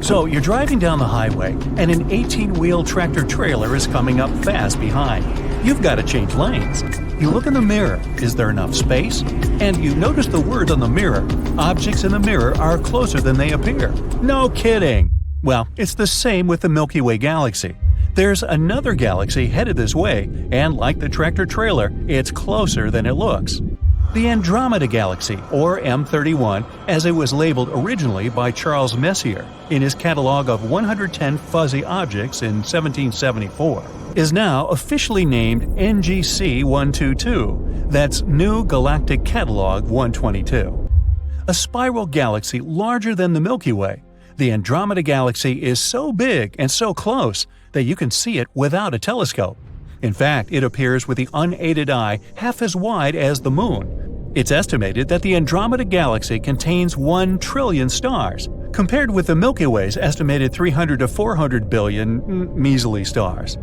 So you're driving down the highway, and an 18-wheel tractor-trailer is coming up fast behind. You've got to change lanes. You look in the mirror. Is there enough space? And you notice the words on the mirror. Objects in the mirror are closer than they appear. No kidding! Well, it's the same with the Milky Way galaxy. There's another galaxy headed this way, and like the tractor-trailer, it's closer than it looks. The Andromeda Galaxy, or M31, as it was labeled originally by Charles Messier in his catalog of 110 fuzzy objects in 1774, is now officially named NGC 122, that's New Galactic Catalog 122. A spiral galaxy larger than the Milky Way, the Andromeda Galaxy is so big and so close that you can see it without a telescope. In fact, it appears with the unaided eye half as wide as the Moon. It's estimated that the Andromeda Galaxy contains 1 trillion stars, compared with the Milky Way's estimated 300 to 400 billion measly stars.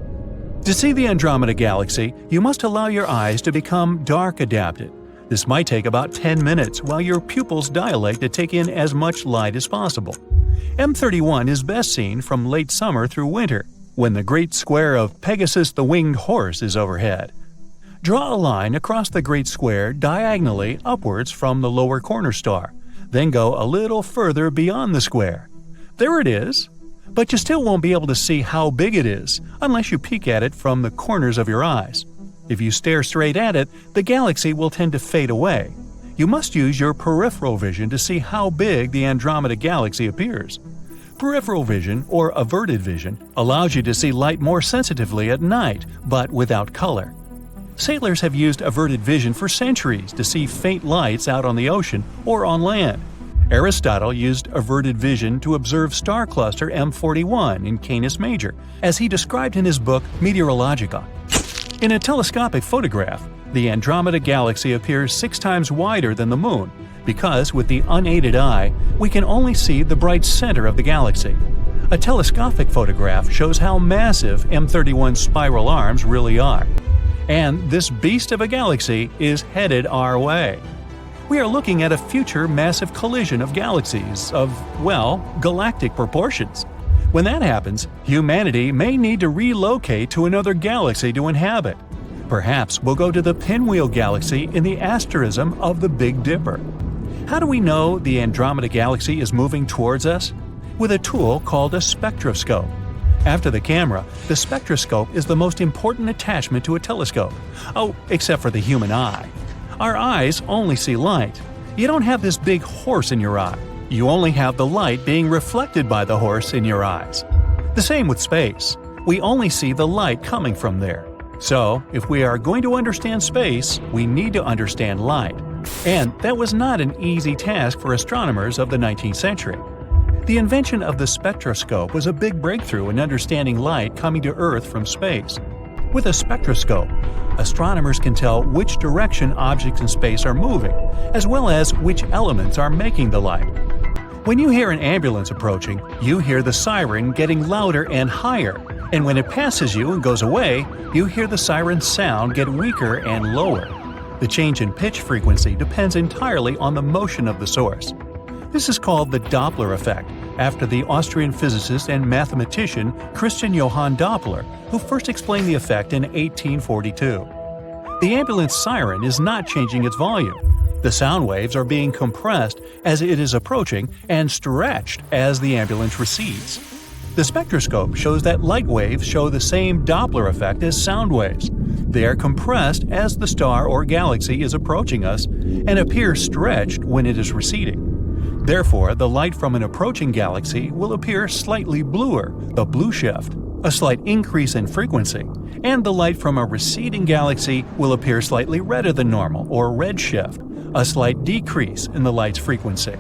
To see the Andromeda Galaxy, you must allow your eyes to become dark adapted. This might take about 10 minutes while your pupils dilate to take in as much light as possible. M31 is best seen from late summer through winter, when the great square of Pegasus the Winged Horse is overhead. Draw a line across the great square diagonally upwards from the lower corner star, then go a little further beyond the square. There it is! But you still won't be able to see how big it is unless you peek at it from the corners of your eyes. If you stare straight at it, the galaxy will tend to fade away. You must use your peripheral vision to see how big the Andromeda Galaxy appears. Peripheral vision, or averted vision, allows you to see light more sensitively at night, but without color. Sailors have used averted vision for centuries to see faint lights out on the ocean or on land. Aristotle used averted vision to observe star cluster M41 in Canis Major, as he described in his book Meteorologica. In a telescopic photograph, the Andromeda Galaxy appears 6 times wider than the Moon, because with the unaided eye, we can only see the bright center of the galaxy. A telescopic photograph shows how massive M31's spiral arms really are. And this beast of a galaxy is headed our way. We are looking at a future massive collision of galaxies of, well, galactic proportions. When that happens, humanity may need to relocate to another galaxy to inhabit. Perhaps we'll go to the Pinwheel Galaxy in the asterism of the Big Dipper. How do we know the Andromeda Galaxy is moving towards us? With a tool called a spectroscope. After the camera, the spectroscope is the most important attachment to a telescope. Oh, except for the human eye. Our eyes only see light. You don't have this big horse in your eye. You only have the light being reflected by the horse in your eyes. The same with space. We only see the light coming from there. So, if we are going to understand space, we need to understand light. And that was not an easy task for astronomers of the 19th century. The invention of the spectroscope was a big breakthrough in understanding light coming to Earth from space. With a spectroscope, astronomers can tell which direction objects in space are moving, as well as which elements are making the light. When you hear an ambulance approaching, you hear the siren getting louder and higher, and when it passes you and goes away, you hear the siren's sound get weaker and lower. The change in pitch frequency depends entirely on the motion of the source. This is called the Doppler effect, after the Austrian physicist and mathematician Christian Johann Doppler, who first explained the effect in 1842. The ambulance siren is not changing its volume. The sound waves are being compressed as it is approaching and stretched as the ambulance recedes. The spectroscope shows that light waves show the same Doppler effect as sound waves. They are compressed as the star or galaxy is approaching us and appear stretched when it is receding. Therefore, the light from an approaching galaxy will appear slightly bluer, the blue shift, a slight increase in frequency, and the light from a receding galaxy will appear slightly redder than normal, or red shift, a slight decrease in the light's frequency.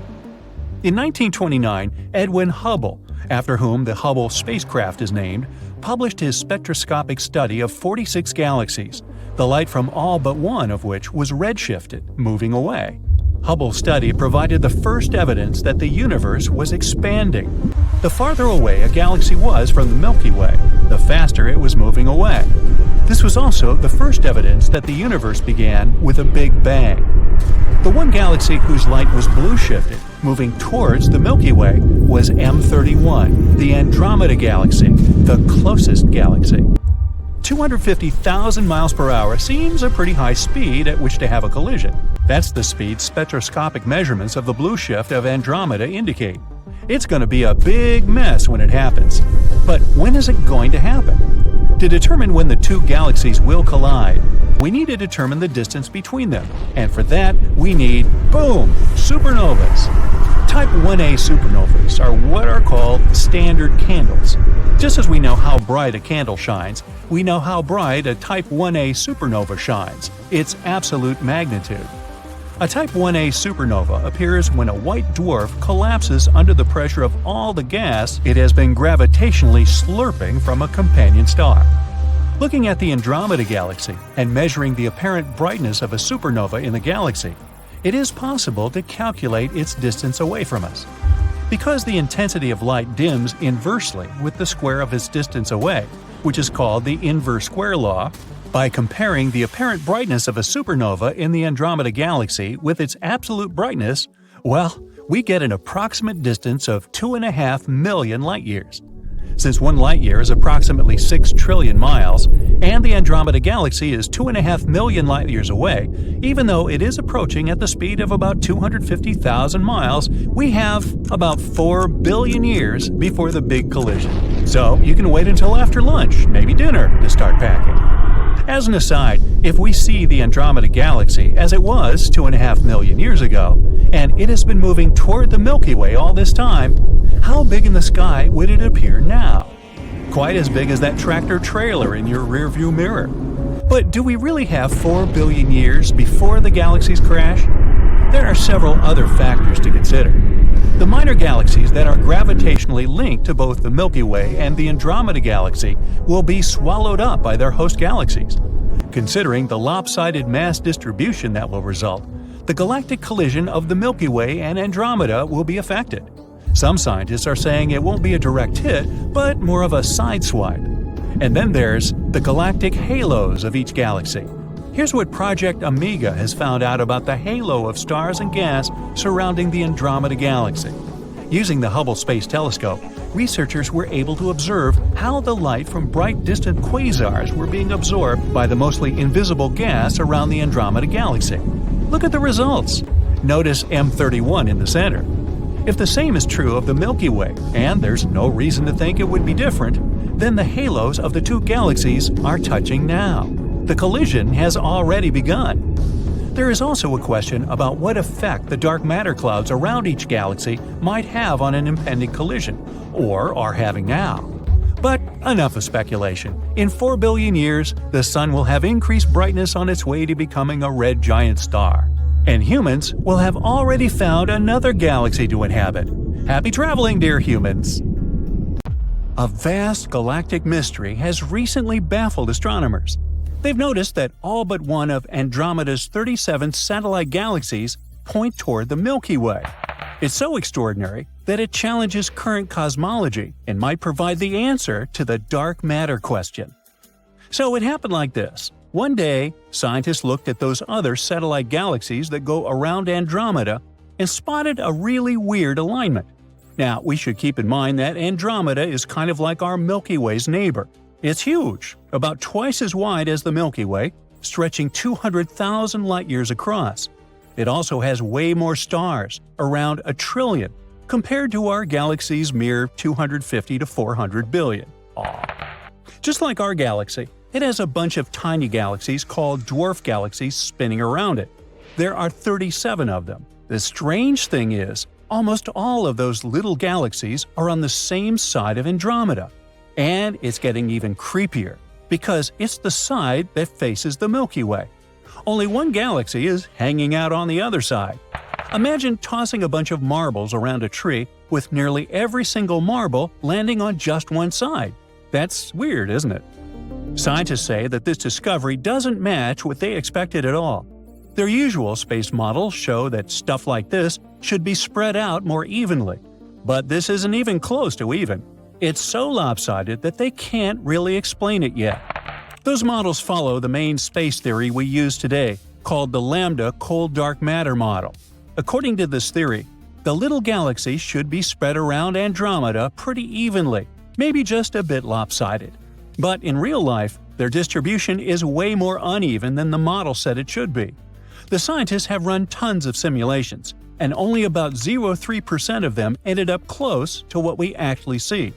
In 1929, Edwin Hubble, after whom the Hubble spacecraft is named, published his spectroscopic study of 46 galaxies, the light from all but one of which was redshifted, moving away. Hubble's study provided the first evidence that the universe was expanding. The farther away a galaxy was from the Milky Way, the faster it was moving away. This was also the first evidence that the universe began with a Big Bang. The one galaxy whose light was blue-shifted moving towards the Milky Way, was M31, the Andromeda Galaxy, the closest galaxy. 250,000 miles per hour seems a pretty high speed at which to have a collision. That's the speed spectroscopic measurements of the blue shift of Andromeda indicate. It's going to be a big mess when it happens. But when is it going to happen? To determine when the two galaxies will collide, we need to determine the distance between them. And for that, we need, boom, supernovas. Type 1a supernovas are what are called standard candles. Just as we know how bright a candle shines, we know how bright a Type 1a supernova shines, its absolute magnitude. A Type 1a supernova appears when a white dwarf collapses under the pressure of all the gas it has been gravitationally slurping from a companion star. Looking at the Andromeda Galaxy and measuring the apparent brightness of a supernova in the galaxy, it is possible to calculate its distance away from us. Because the intensity of light dims inversely with the square of its distance away, which is called the inverse square law, by comparing the apparent brightness of a supernova in the Andromeda Galaxy with its absolute brightness, well, we get an approximate distance of 2.5 million light-years. Since 1 light-year is approximately 6 trillion miles, and the Andromeda Galaxy is 2.5 million light-years away, even though it is approaching at the speed of about 250,000 miles, we have about 4 billion years before the big collision. So you can wait until after lunch, maybe dinner, to start packing. As an aside, if we see the Andromeda Galaxy as it was 2.5 million years ago, and it has been moving toward the Milky Way all this time, how big in the sky would it appear now? Quite as big as that tractor-trailer in your rearview mirror. But do we really have 4 billion years before the galaxies crash? There are several other factors to consider. The minor galaxies that are gravitationally linked to both the Milky Way and the Andromeda Galaxy will be swallowed up by their host galaxies. Considering the lopsided mass distribution that will result, the galactic collision of the Milky Way and Andromeda will be affected. Some scientists are saying it won't be a direct hit, but more of a sideswipe. And then there's the galactic halos of each galaxy. Here's what Project Omega has found out about the halo of stars and gas surrounding the Andromeda Galaxy. Using the Hubble Space Telescope, researchers were able to observe how the light from bright distant quasars were being absorbed by the mostly invisible gas around the Andromeda Galaxy. Look at the results. Notice M31 in the center. If the same is true of the Milky Way, and there's no reason to think it would be different, then the halos of the two galaxies are touching now. The collision has already begun. There is also a question about what effect the dark matter clouds around each galaxy might have on an impending collision, or are having now. But enough of speculation. In 4 billion years, the Sun will have increased brightness on its way to becoming a red giant star. And humans will have already found another galaxy to inhabit. Happy traveling, dear humans! A vast galactic mystery has recently baffled astronomers. They've noticed that all but one of Andromeda's 37 satellite galaxies point toward the Milky Way. It's so extraordinary that it challenges current cosmology and might provide the answer to the dark matter question. So it happened like this. One day, scientists looked at those other satellite galaxies that go around Andromeda and spotted a really weird alignment. Now, we should keep in mind that Andromeda is kind of like our Milky Way's neighbor. It's huge, about twice as wide as the Milky Way, stretching 200,000 light-years across. It also has way more stars, around 1 trillion, compared to our galaxy's mere 250 to 400 billion. Just like our galaxy, it has a bunch of tiny galaxies called dwarf galaxies spinning around it. There are 37 of them. The strange thing is, almost all of those little galaxies are on the same side of Andromeda. And it's getting even creepier, because it's the side that faces the Milky Way. Only one galaxy is hanging out on the other side. Imagine tossing a bunch of marbles around a tree with nearly every single marble landing on just one side. That's weird, isn't it? Scientists say that this discovery doesn't match what they expected at all. Their usual space models show that stuff like this should be spread out more evenly. But this isn't even close to even. It's so lopsided that they can't really explain it yet. Those models follow the main space theory we use today, called the lambda cold dark matter model. According to this theory, the little galaxies should be spread around Andromeda pretty evenly, maybe just a bit lopsided. But in real life, their distribution is way more uneven than the model said it should be. The scientists have run tons of simulations, and only about 0.03% of them ended up close to what we actually see.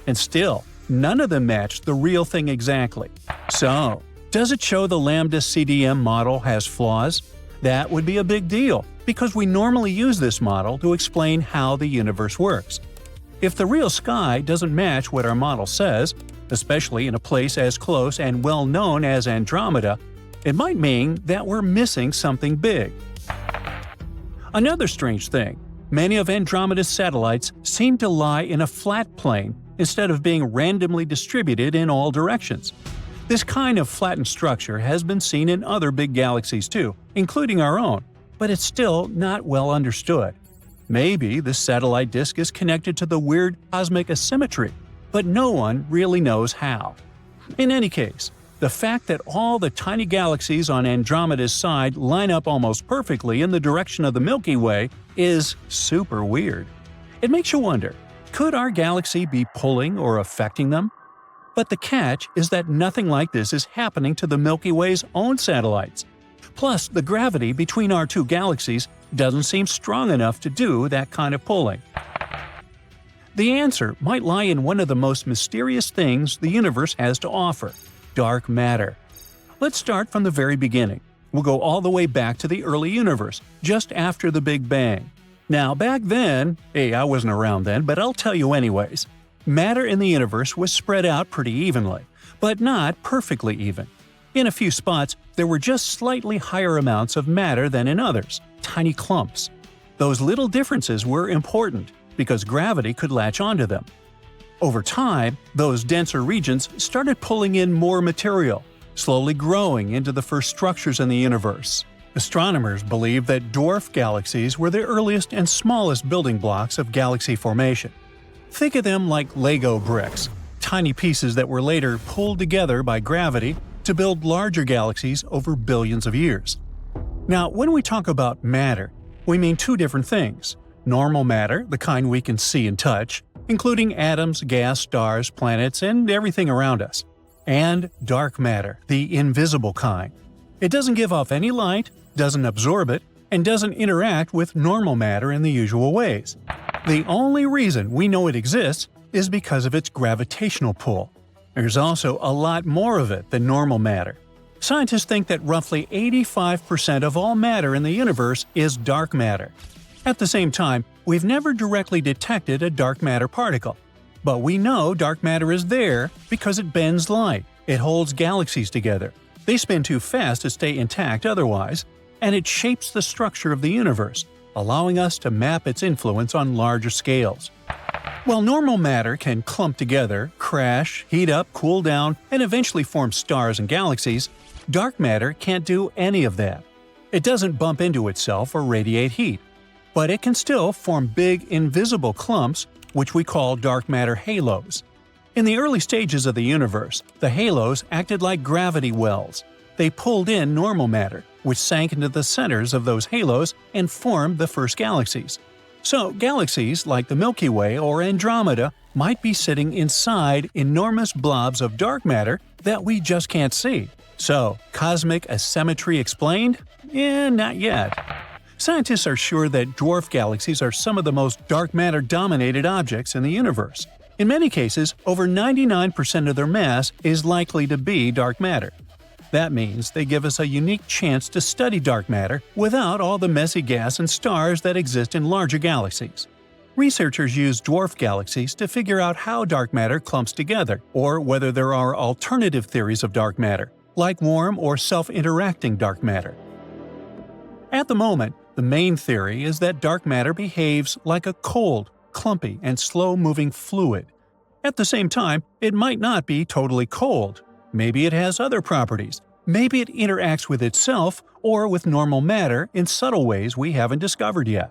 And still, none of them matched the real thing exactly. So, does it show the Lambda CDM model has flaws? That would be a big deal, because we normally use this model to explain how the universe works. If the real sky doesn't match what our model says, especially in a place as close and well known as Andromeda, it might mean that we're missing something big. Another strange thing, many of Andromeda's satellites seem to lie in a flat plane instead of being randomly distributed in all directions. This kind of flattened structure has been seen in other big galaxies too, including our own, but it's still not well understood. Maybe the satellite disk is connected to the weird cosmic asymmetry, but no one really knows how. In any case, the fact that all the tiny galaxies on Andromeda's side line up almost perfectly in the direction of the Milky Way is super weird. It makes you wonder, could our galaxy be pulling or affecting them? But the catch is that nothing like this is happening to the Milky Way's own satellites. Plus, the gravity between our two galaxies doesn't seem strong enough to do that kind of pulling. The answer might lie in one of the most mysterious things the universe has to offer – dark matter. Let's start from the very beginning. We'll go all the way back to the early universe, just after the Big Bang. Now, back then – I wasn't around then, but I'll tell you anyways – matter in the universe was spread out pretty evenly, but not perfectly even. In a few spots, there were just slightly higher amounts of matter than in others – tiny clumps. Those little differences were important, because gravity could latch onto them. Over time, those denser regions started pulling in more material, slowly growing into the first structures in the universe. Astronomers believe that dwarf galaxies were the earliest and smallest building blocks of galaxy formation. Think of them like Lego bricks, tiny pieces that were later pulled together by gravity to build larger galaxies over billions of years. Now, when we talk about matter, we mean two different things. Normal matter, the kind we can see and touch, including atoms, gas, stars, planets, and everything around us. And dark matter, the invisible kind. It doesn't give off any light, doesn't absorb it, and doesn't interact with normal matter in the usual ways. The only reason we know it exists is because of its gravitational pull. There's also a lot more of it than normal matter. Scientists think that roughly 85% of all matter in the universe is dark matter. At the same time, we've never directly detected a dark matter particle. But we know dark matter is there because it bends light, it holds galaxies together, they spin too fast to stay intact otherwise, and it shapes the structure of the universe, allowing us to map its influence on larger scales. While normal matter can clump together, crash, heat up, cool down, and eventually form stars and galaxies, dark matter can't do any of that. It doesn't bump into itself or radiate heat. But it can still form big, invisible clumps, which we call dark matter halos. In the early stages of the universe, the halos acted like gravity wells. They pulled in normal matter, which sank into the centers of those halos and formed the first galaxies. So, galaxies like the Milky Way or Andromeda might be sitting inside enormous blobs of dark matter that we just can't see. So, cosmic asymmetry explained? Not yet. Scientists are sure that dwarf galaxies are some of the most dark matter-dominated objects in the universe. In many cases, over 99% of their mass is likely to be dark matter. That means they give us a unique chance to study dark matter without all the messy gas and stars that exist in larger galaxies. Researchers use dwarf galaxies to figure out how dark matter clumps together, or whether there are alternative theories of dark matter, like warm or self-interacting dark matter. At the moment, the main theory is that dark matter behaves like a cold, clumpy, and slow-moving fluid. At the same time, it might not be totally cold. Maybe it has other properties. Maybe it interacts with itself or with normal matter in subtle ways we haven't discovered yet.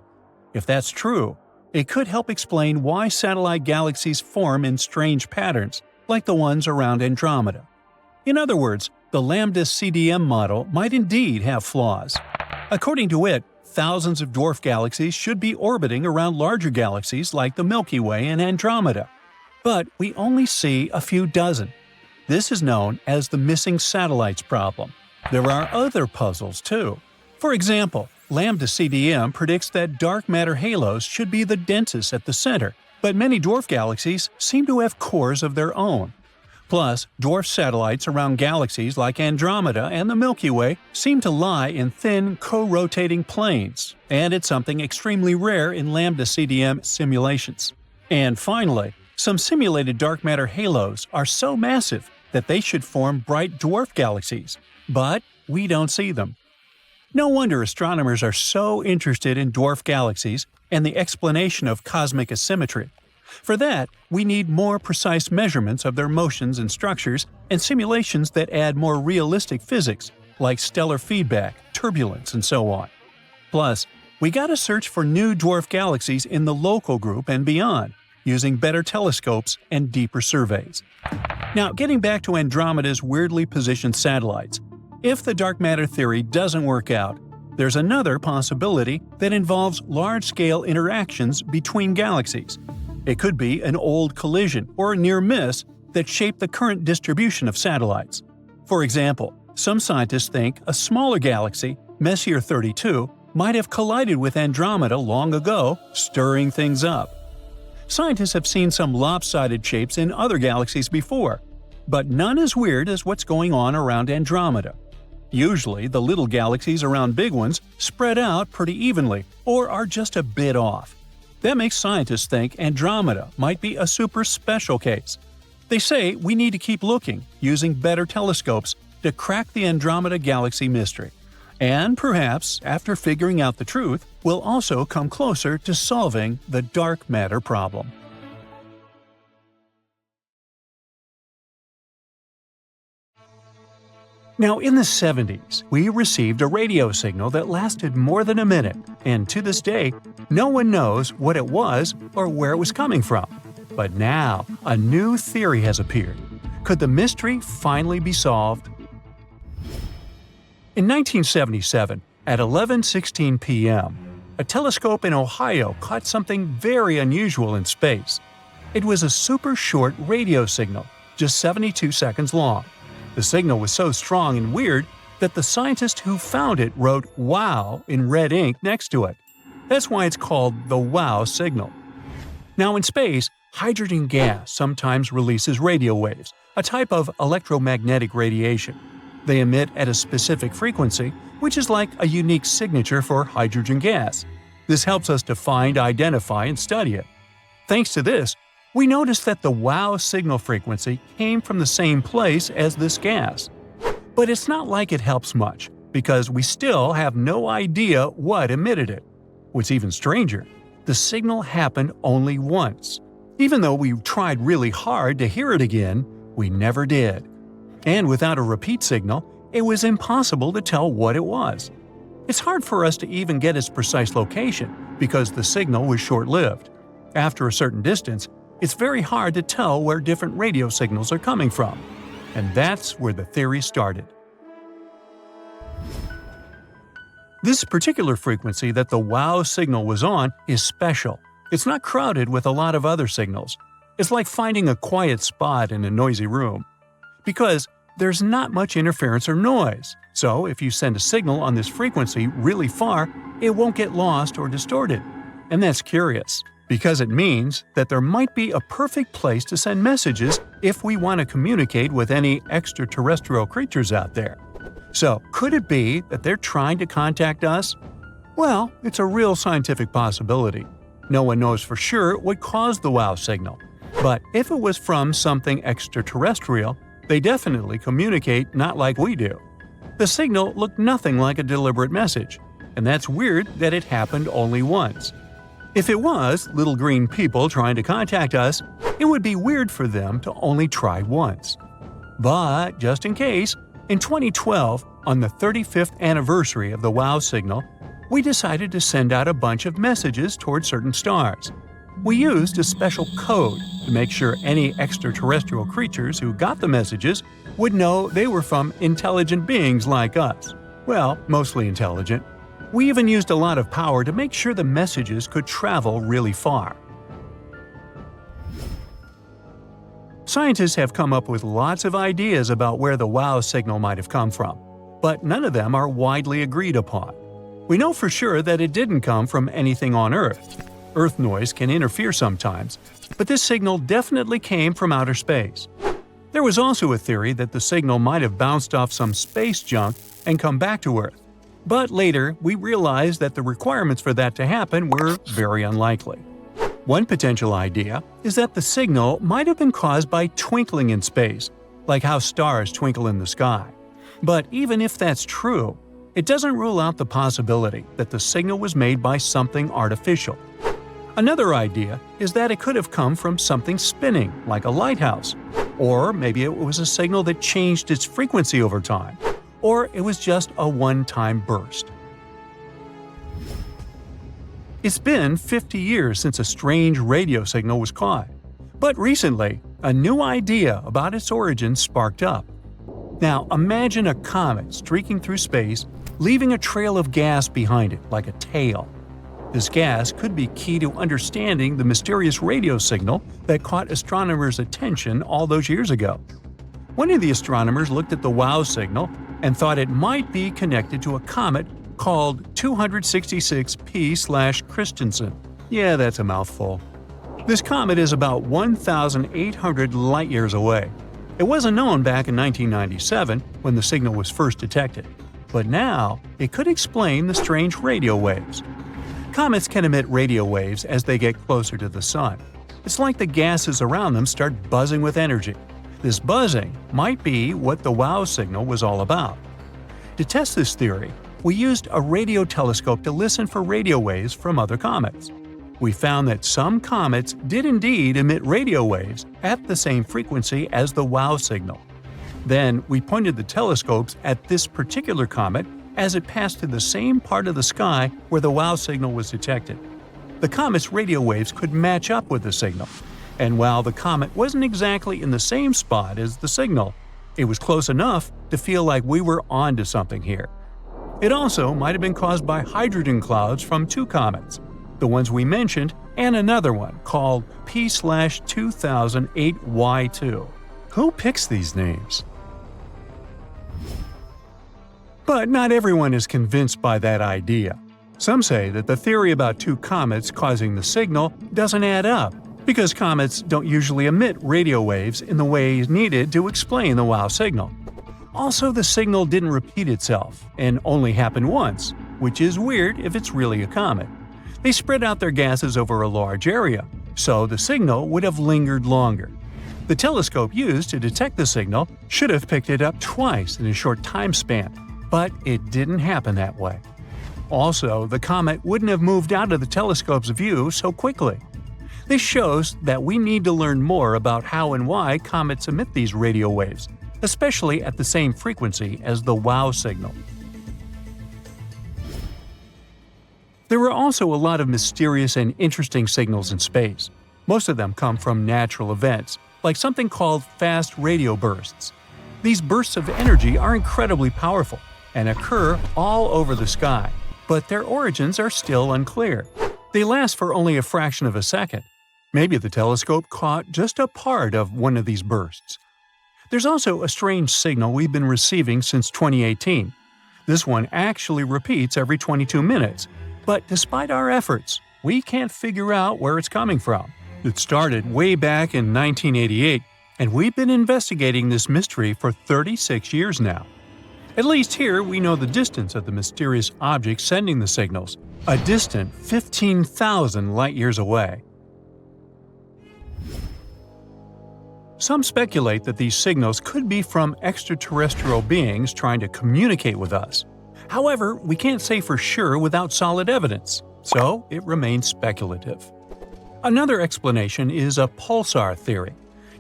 If that's true, it could help explain why satellite galaxies form in strange patterns, like the ones around Andromeda. In other words, the Lambda CDM model might indeed have flaws. According to it, thousands of dwarf galaxies should be orbiting around larger galaxies like the Milky Way and Andromeda. But we only see a few dozen. This is known as the missing satellites problem. There are other puzzles too. For example, Lambda CDM predicts that dark matter halos should be the densest at the center, but many dwarf galaxies seem to have cores of their own. Plus, dwarf satellites around galaxies like Andromeda and the Milky Way seem to lie in thin, co-rotating planes, and it's something extremely rare in Lambda CDM simulations. And finally, some simulated dark matter halos are so massive that they should form bright dwarf galaxies, but we don't see them. No wonder astronomers are so interested in dwarf galaxies and the explanation of cosmic asymmetry. For that, we need more precise measurements of their motions and structures and simulations that add more realistic physics, like stellar feedback, turbulence, and so on. Plus, we gotta search for new dwarf galaxies in the local group and beyond, using better telescopes and deeper surveys. Now, getting back to Andromeda's weirdly positioned satellites, if the dark matter theory doesn't work out, there's another possibility that involves large-scale interactions between galaxies. It could be an old collision or a near miss that shaped the current distribution of satellites. For example, some scientists think a smaller galaxy, Messier 32, might have collided with Andromeda long ago, stirring things up. Scientists have seen some lopsided shapes in other galaxies before, but none as weird as what's going on around Andromeda. Usually, the little galaxies around big ones spread out pretty evenly or are just a bit off. That makes scientists think Andromeda might be a super special case. They say we need to keep looking, using better telescopes to crack the Andromeda Galaxy mystery. And perhaps, after figuring out the truth, we'll also come closer to solving the dark matter problem. Now, in the 70s, we received a radio signal that lasted more than a minute, and to this day, no one knows what it was or where it was coming from. But now, a new theory has appeared. Could the mystery finally be solved? In 1977, at 11:16 p.m., a telescope in Ohio caught something very unusual in space. It was a super short radio signal, just 72 seconds long. The signal was so strong and weird that the scientist who found it wrote "WOW" in red ink next to it. That's why it's called the WOW signal. Now in space, hydrogen gas sometimes releases radio waves, a type of electromagnetic radiation. They emit at a specific frequency, which is like a unique signature for hydrogen gas. This helps us to find, identify, and study it. Thanks to this, we noticed that the WOW signal frequency came from the same place as this gas. But it's not like it helps much, because we still have no idea what emitted it. What's even stranger, the signal happened only once. Even though we tried really hard to hear it again, we never did. And without a repeat signal, it was impossible to tell what it was. It's hard for us to even get its precise location, because the signal was short-lived. After a certain distance, it's very hard to tell where different radio signals are coming from. And that's where the theory started. This particular frequency that the WOW signal was on is special. It's not crowded with a lot of other signals. It's like finding a quiet spot in a noisy room. Because there's not much interference or noise, so if you send a signal on this frequency really far, it won't get lost or distorted. And that's curious, because it means that there might be a perfect place to send messages if we want to communicate with any extraterrestrial creatures out there. So, could it be that they're trying to contact us? Well, it's a real scientific possibility. No one knows for sure what caused the WOW signal. But if it was from something extraterrestrial, they definitely communicate not like we do. The signal looked nothing like a deliberate message, and that's weird that it happened only once. If it was little green people trying to contact us, it would be weird for them to only try once. But, just in case, in 2012, on the 35th anniversary of the WOW signal, we decided to send out a bunch of messages toward certain stars. We used a special code to make sure any extraterrestrial creatures who got the messages would know they were from intelligent beings like us. Well, mostly intelligent. We even used a lot of power to make sure the messages could travel really far. Scientists have come up with lots of ideas about where the WOW signal might have come from, but none of them are widely agreed upon. We know for sure that it didn't come from anything on Earth. Earth noise can interfere sometimes, but this signal definitely came from outer space. There was also a theory that the signal might have bounced off some space junk and come back to Earth. But later, we realized that the requirements for that to happen were very unlikely. One potential idea is that the signal might have been caused by twinkling in space, like how stars twinkle in the sky. But even if that's true, it doesn't rule out the possibility that the signal was made by something artificial. Another idea is that it could have come from something spinning, like a lighthouse. Or maybe it was a signal that changed its frequency over time. Or it was just a one-time burst. It's been 50 years since a strange radio signal was caught. But recently, a new idea about its origin sparked up. Now imagine a comet streaking through space, leaving a trail of gas behind it, like a tail. This gas could be key to understanding the mysterious radio signal that caught astronomers' attention all those years ago. One of the astronomers looked at the WOW signal and thought it might be connected to a comet called 266P/Christensen. Yeah, that's a mouthful. This comet is about 1,800 light-years away. It wasn't known back in 1997 when the signal was first detected, but now it could explain the strange radio waves. Comets can emit radio waves as they get closer to the Sun. It's like the gases around them start buzzing with energy. This buzzing might be what the WOW signal was all about. To test this theory, we used a radio telescope to listen for radio waves from other comets. We found that some comets did indeed emit radio waves at the same frequency as the WOW signal. Then we pointed the telescopes at this particular comet as it passed through the same part of the sky where the WOW signal was detected. The comet's radio waves could match up with the signal, and while the comet wasn't exactly in the same spot as the signal, it was close enough to feel like we were onto something here. It also might have been caused by hydrogen clouds from two comets, the ones we mentioned and another one called P/2008Y2. Who picks these names? But not everyone is convinced by that idea. Some say that the theory about two comets causing the signal doesn't add up, because comets don't usually emit radio waves in the ways needed to explain the WOW signal. Also, the signal didn't repeat itself and only happened once, which is weird if it's really a comet. They spread out their gases over a large area, so the signal would have lingered longer. The telescope used to detect the signal should have picked it up twice in a short time span, but it didn't happen that way. Also, the comet wouldn't have moved out of the telescope's view so quickly. This shows that we need to learn more about how and why comets emit these radio waves, especially at the same frequency as the WOW signal. There are also a lot of mysterious and interesting signals in space. Most of them come from natural events, like something called fast radio bursts. These bursts of energy are incredibly powerful and occur all over the sky, but their origins are still unclear. They last for only a fraction of a second. Maybe the telescope caught just a part of one of these bursts. There's also a strange signal we've been receiving since 2018. This one actually repeats every 22 minutes, but despite our efforts, we can't figure out where it's coming from. It started way back in 1988, and we've been investigating this mystery for 36 years now. At least here we know the distance of the mysterious object sending the signals, a distant 15,000 light-years away. Some speculate that these signals could be from extraterrestrial beings trying to communicate with us. However, we can't say for sure without solid evidence, so it remains speculative. Another explanation is a pulsar theory.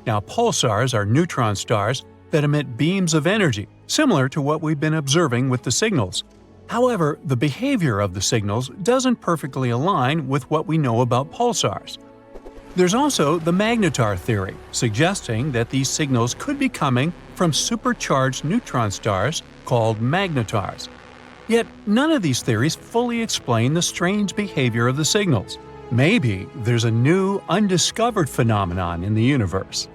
Now, pulsars are neutron stars that emit beams of energy, similar to what we've been observing with the signals. However, the behavior of the signals doesn't perfectly align with what we know about pulsars. There's also the magnetar theory, suggesting that these signals could be coming from supercharged neutron stars called magnetars. Yet none of these theories fully explain the strange behavior of the signals. Maybe there's a new, undiscovered phenomenon in the universe.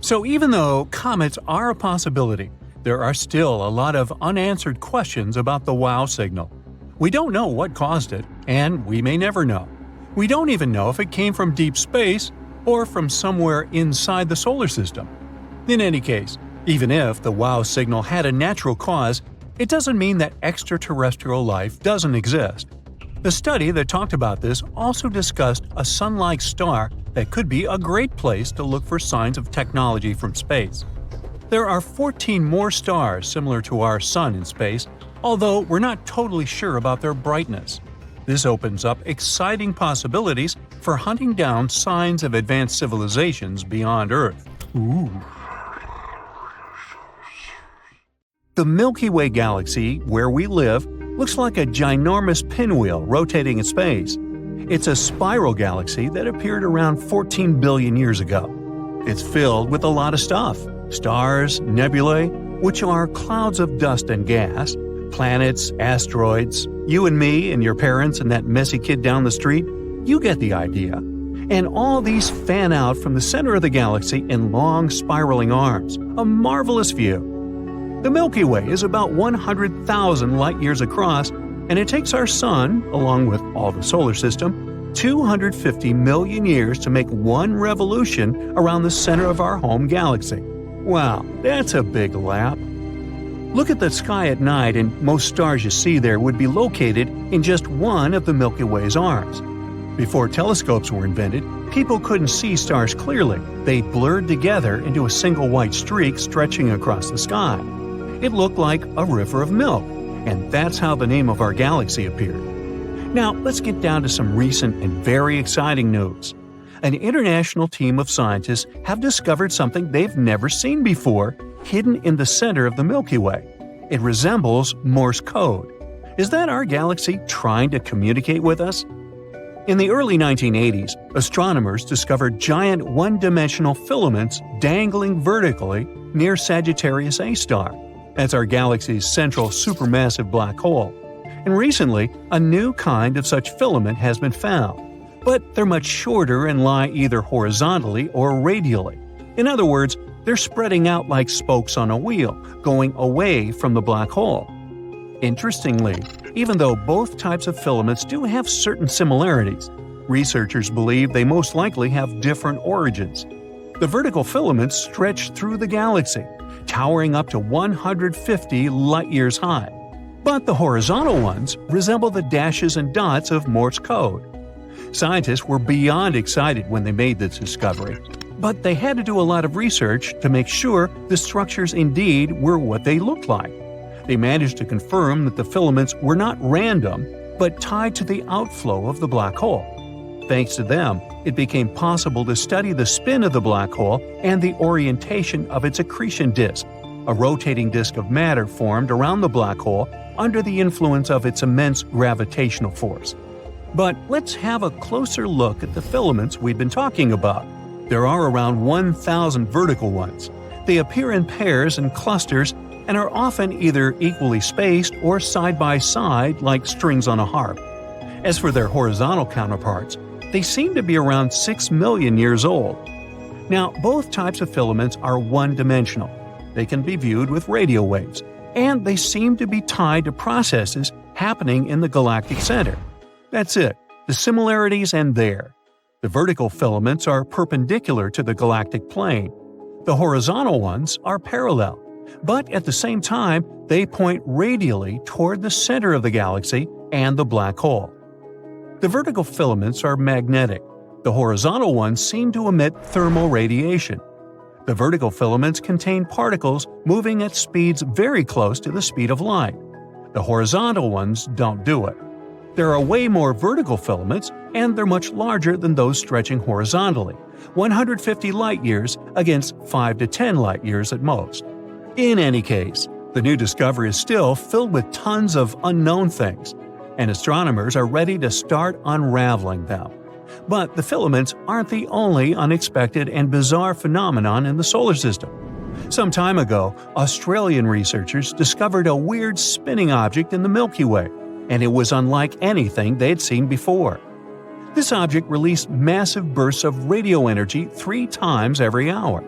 So even though comets are a possibility, there are still a lot of unanswered questions about the WOW signal. We don't know what caused it, and we may never know. We don't even know if it came from deep space or from somewhere inside the solar system. In any case, even if the WOW signal had a natural cause, it doesn't mean that extraterrestrial life doesn't exist. The study that talked about this also discussed a sun-like star that could be a great place to look for signs of technology from space. There are 14 more stars similar to our Sun in space, although we're not totally sure about their brightness. This opens up exciting possibilities for hunting down signs of advanced civilizations beyond Earth. Ooh. The Milky Way galaxy, where we live, looks like a ginormous pinwheel rotating in space. It's a spiral galaxy that appeared around 14 billion years ago. It's filled with a lot of stuff: stars, nebulae, which are clouds of dust and gas, planets, asteroids, you and me and your parents and that messy kid down the street. You get the idea. And all these fan out from the center of the galaxy in long spiraling arms. A marvelous view. The Milky Way is about 100,000 light-years across, and it takes our Sun, along with all the solar system, 250 million years to make one revolution around the center of our home galaxy. Wow, that's a big lap. Look at the sky at night, and most stars you see there would be located in just one of the Milky Way's arms. Before telescopes were invented, people couldn't see stars clearly. They blurred together into a single white streak stretching across the sky. It looked like a river of milk, and that's how the name of our galaxy appeared. Now, let's get down to some recent and very exciting news. An international team of scientists have discovered something they've never seen before, hidden in the center of the Milky Way. It resembles Morse code. Is that our galaxy trying to communicate with us? In the early 1980s, astronomers discovered giant one-dimensional filaments dangling vertically near Sagittarius A star. That's our galaxy's central supermassive black hole. And recently, a new kind of such filament has been found. But they're much shorter and lie either horizontally or radially. In other words, they're spreading out like spokes on a wheel, going away from the black hole. Interestingly, even though both types of filaments do have certain similarities, researchers believe they most likely have different origins. The vertical filaments stretch through the galaxy, towering up to 150 light-years high. But the horizontal ones resemble the dashes and dots of Morse code. Scientists were beyond excited when they made this discovery, but they had to do a lot of research to make sure the structures indeed were what they looked like. They managed to confirm that the filaments were not random, but tied to the outflow of the black hole. Thanks to them, it became possible to study the spin of the black hole and the orientation of its accretion disk, a rotating disk of matter formed around the black hole under the influence of its immense gravitational force. But let's have a closer look at the filaments we've been talking about. There are around 1,000 vertical ones. They appear in pairs and clusters and are often either equally spaced or side by side like strings on a harp. As for their horizontal counterparts, they seem to be around 6 million years old. Now, both types of filaments are one-dimensional. They can be viewed with radio waves, and they seem to be tied to processes happening in the galactic center. That's it. The similarities end there. The vertical filaments are perpendicular to the galactic plane. The horizontal ones are parallel, but at the same time, they point radially toward the center of the galaxy and the black hole. The vertical filaments are magnetic. The horizontal ones seem to emit thermal radiation. The vertical filaments contain particles moving at speeds very close to the speed of light. The horizontal ones don't do it. There are way more vertical filaments, and they're much larger than those stretching horizontally, 150 light-years against 5 to 10 light-years at most. In any case, the new discovery is still filled with tons of unknown things, and astronomers are ready to start unraveling them. But the filaments aren't the only unexpected and bizarre phenomenon in the solar system. Some time ago, Australian researchers discovered a weird spinning object in the Milky Way, and it was unlike anything they'd seen before. This object released massive bursts of radio energy 3 times every hour.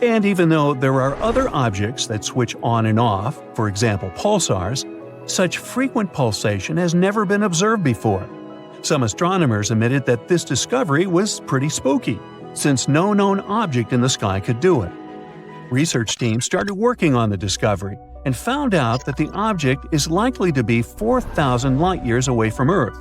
And even though there are other objects that switch on and off, for example pulsars, such frequent pulsation has never been observed before. Some astronomers admitted that this discovery was pretty spooky, since no known object in the sky could do it. Research teams started working on the discovery and found out that the object is likely to be 4,000 light-years away from Earth.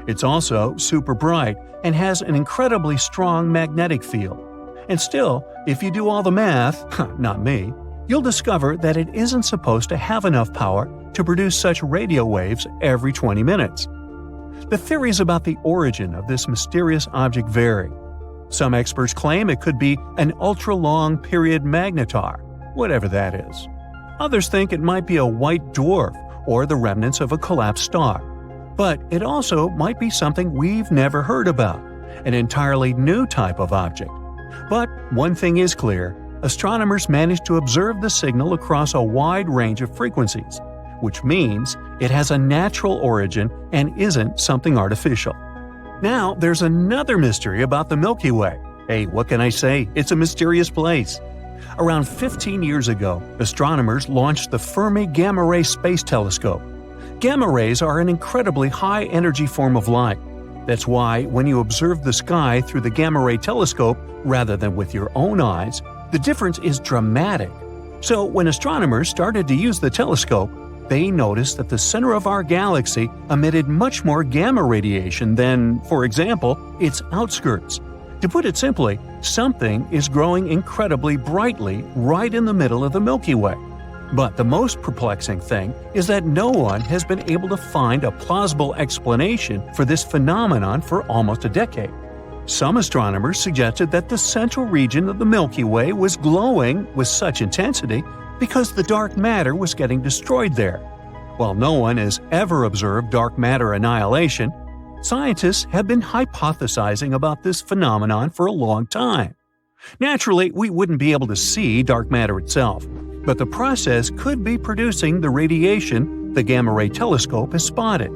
It's also super bright and has an incredibly strong magnetic field. And still, if you do all the math, not me, you'll discover that it isn't supposed to have enough power to produce such radio waves every 20 minutes. The theories about the origin of this mysterious object vary. Some experts claim it could be an ultra-long period magnetar, whatever that is. Others think it might be a white dwarf or the remnants of a collapsed star. But it also might be something we've never heard about, an entirely new type of object. But one thing is clear, astronomers managed to observe the signal across a wide range of frequencies, which means it has a natural origin and isn't something artificial. Now, there's another mystery about the Milky Way. Hey, what can I say? It's a mysterious place. Around 15 years ago, astronomers launched the Fermi Gamma Ray Space Telescope. Gamma rays are an incredibly high-energy form of light. That's why, when you observe the sky through the gamma ray telescope rather than with your own eyes, the difference is dramatic. So, when astronomers started to use the telescope, they noticed that the center of our galaxy emitted much more gamma radiation than, for example, its outskirts. To put it simply, something is growing incredibly brightly right in the middle of the Milky Way. But the most perplexing thing is that no one has been able to find a plausible explanation for this phenomenon for almost a decade. Some astronomers suggested that the central region of the Milky Way was glowing with such intensity because the dark matter was getting destroyed there. While no one has ever observed dark matter annihilation, scientists have been hypothesizing about this phenomenon for a long time. Naturally, we wouldn't be able to see dark matter itself, but the process could be producing the radiation the gamma ray telescope has spotted.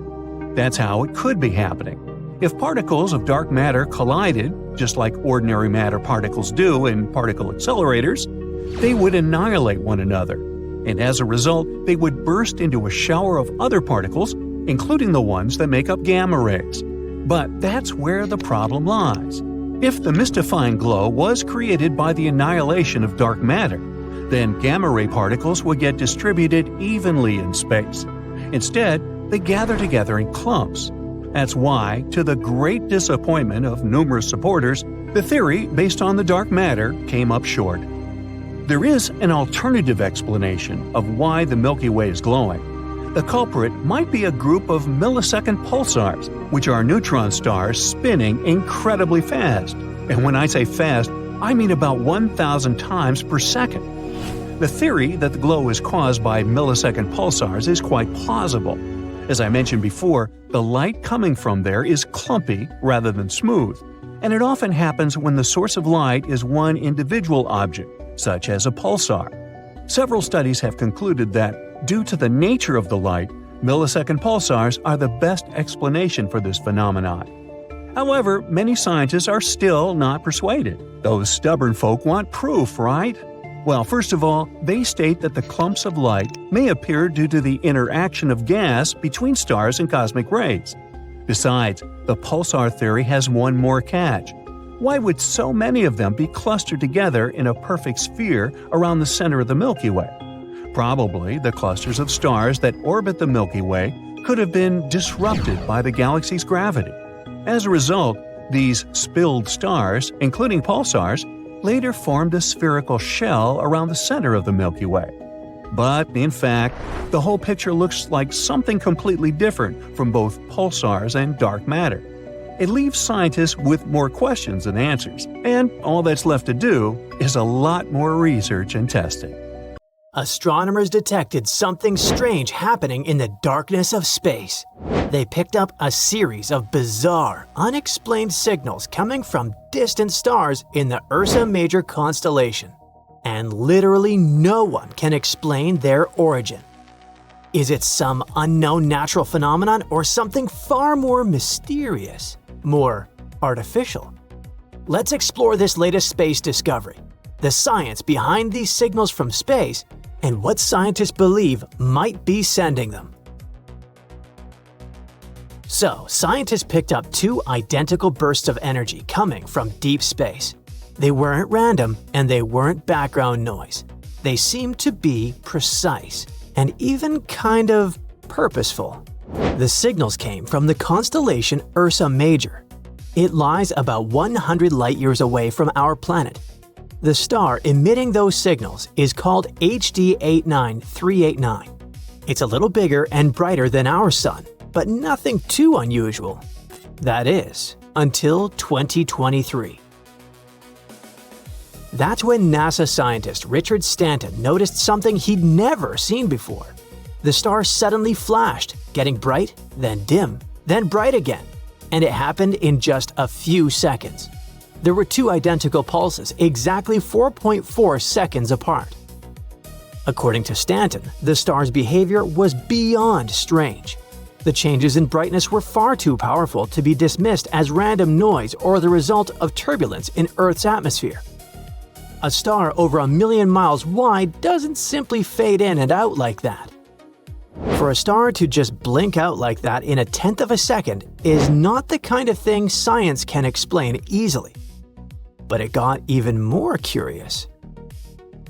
That's how it could be happening. If particles of dark matter collided, just like ordinary matter particles do in particle accelerators, they would annihilate one another, and as a result, they would burst into a shower of other particles, including the ones that make up gamma rays. But that's where the problem lies. If the mystifying glow was created by the annihilation of dark matter, then gamma ray particles would get distributed evenly in space. Instead, they gather together in clumps. That's why, to the great disappointment of numerous supporters, the theory based on the dark matter came up short. There is an alternative explanation of why the Milky Way is glowing. The culprit might be a group of millisecond pulsars, which are neutron stars spinning incredibly fast. And when I say fast, I mean about 1,000 times per second. The theory that the glow is caused by millisecond pulsars is quite plausible. As I mentioned before, the light coming from there is clumpy rather than smooth, and it often happens when the source of light is one individual object, such as a pulsar. Several studies have concluded that, due to the nature of the light, millisecond pulsars are the best explanation for this phenomenon. However, many scientists are still not persuaded. Those stubborn folk want proof, right? Well, first of all, they state that the clumps of light may appear due to the interaction of gas between stars and cosmic rays. Besides, the pulsar theory has one more catch. Why would so many of them be clustered together in a perfect sphere around the center of the Milky Way? Probably the clusters of stars that orbit the Milky Way could have been disrupted by the galaxy's gravity. As a result, these spilled stars, including pulsars, later formed a spherical shell around the center of the Milky Way. But, in fact, the whole picture looks like something completely different from both pulsars and dark matter. It leaves scientists with more questions than answers, and all that's left to do is a lot more research and testing. Astronomers detected something strange happening in the darkness of space. They picked up a series of bizarre, unexplained signals coming from distant stars in the Ursa Major constellation. and literally no one can explain their origin. Is it some unknown natural phenomenon or something far more mysterious, more artificial? Let's explore this latest space discovery, the science behind these signals from space, and what scientists believe might be sending them. So, scientists picked up two identical bursts of energy coming from deep space. They weren't random and they weren't background noise. They seemed to be precise and even kind of purposeful. The signals came from the constellation Ursa Major. It lies about 100 light-years away from our planet. The star emitting those signals is called HD 89389. It's a little bigger and brighter than our Sun, but nothing too unusual. That is, until 2023. That's when NASA scientist Richard Stanton noticed something he'd never seen before. The star suddenly flashed, getting bright, then dim, then bright again, and it happened in just a few seconds. There were two identical pulses, exactly 4.4 seconds apart. According to Stanton, the star's behavior was beyond strange. The changes in brightness were far too powerful to be dismissed as random noise or the result of turbulence in Earth's atmosphere. A star over 1 million miles wide doesn't simply fade in and out like that. For a star to just blink out like that in 1/10 of a second is not the kind of thing science can explain easily. But it got even more curious.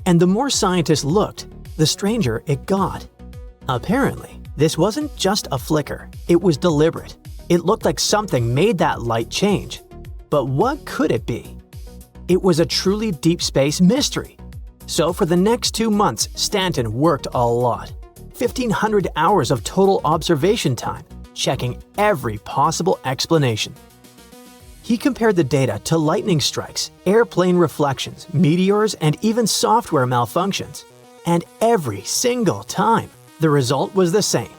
And the more scientists looked, the stranger it got. Apparently, this wasn't just a flicker, it was deliberate. It looked like something made that light change. But what could it be? It was a truly deep space mystery. So for the next 2 months, Stanton worked a lot. 1,500 hours of total observation time, checking every possible explanation. He compared the data to lightning strikes, airplane reflections, meteors, and even software malfunctions. And every single time, the result was the same.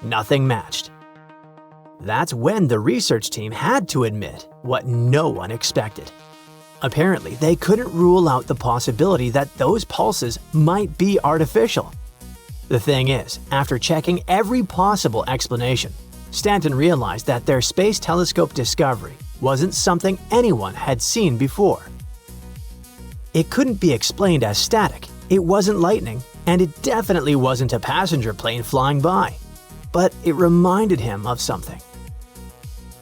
Nothing matched. That's when the research team had to admit what no one expected. Apparently, they couldn't rule out the possibility that those pulses might be artificial. The thing is, after checking every possible explanation, Stanton realized that their space telescope discovery wasn't something anyone had seen before. It couldn't be explained as static, it wasn't lightning, and it definitely wasn't a passenger plane flying by. But it reminded him of something.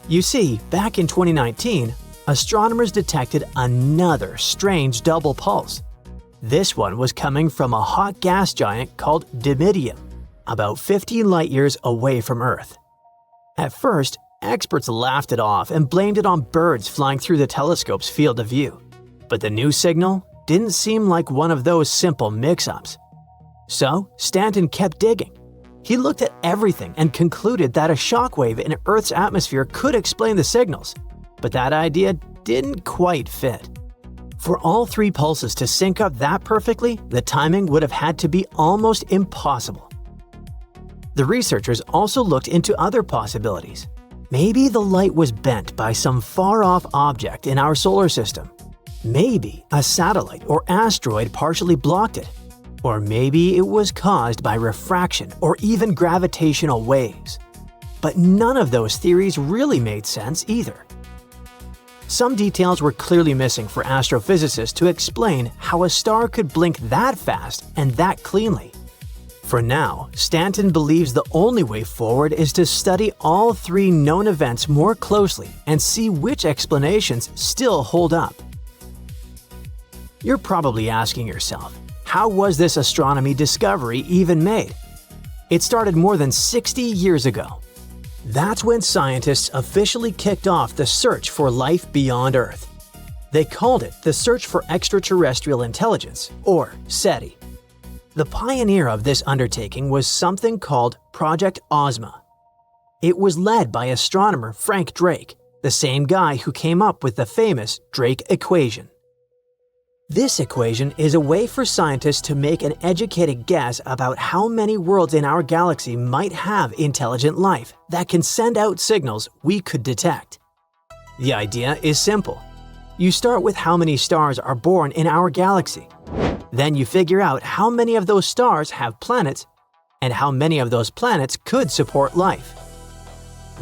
You see, back in 2019, astronomers detected another strange double pulse. This one was coming from a hot gas giant called Dimidium, about 50 light-years away from Earth. At first, experts laughed it off and blamed it on birds flying through the telescope's field of view. But the new signal didn't seem like one of those simple mix-ups. So, Stanton kept digging. He looked at everything and concluded that a shockwave in Earth's atmosphere could explain the signals. But that idea didn't quite fit. For all 3 pulses to sync up that perfectly, the timing would have had to be almost impossible. The researchers also looked into other possibilities. Maybe the light was bent by some far-off object in our solar system. Maybe a satellite or asteroid partially blocked it. Or maybe it was caused by refraction or even gravitational waves. But none of those theories really made sense either. Some details were clearly missing for astrophysicists to explain how a star could blink that fast and that cleanly. For now, Stanton believes the only way forward is to study all 3 known events more closely and see which explanations still hold up. You're probably asking yourself, how was this astronomy discovery even made? It started more than 60 years ago. That's when scientists officially kicked off the search for life beyond Earth. They called it the Search for Extraterrestrial Intelligence, or SETI. The pioneer of this undertaking was something called Project Ozma. It was led by astronomer Frank Drake, the same guy who came up with the famous Drake equation. This equation is a way for scientists to make an educated guess about how many worlds in our galaxy might have intelligent life that can send out signals we could detect. The idea is simple. You start with how many stars are born in our galaxy. Then you figure out how many of those stars have planets and how many of those planets could support life.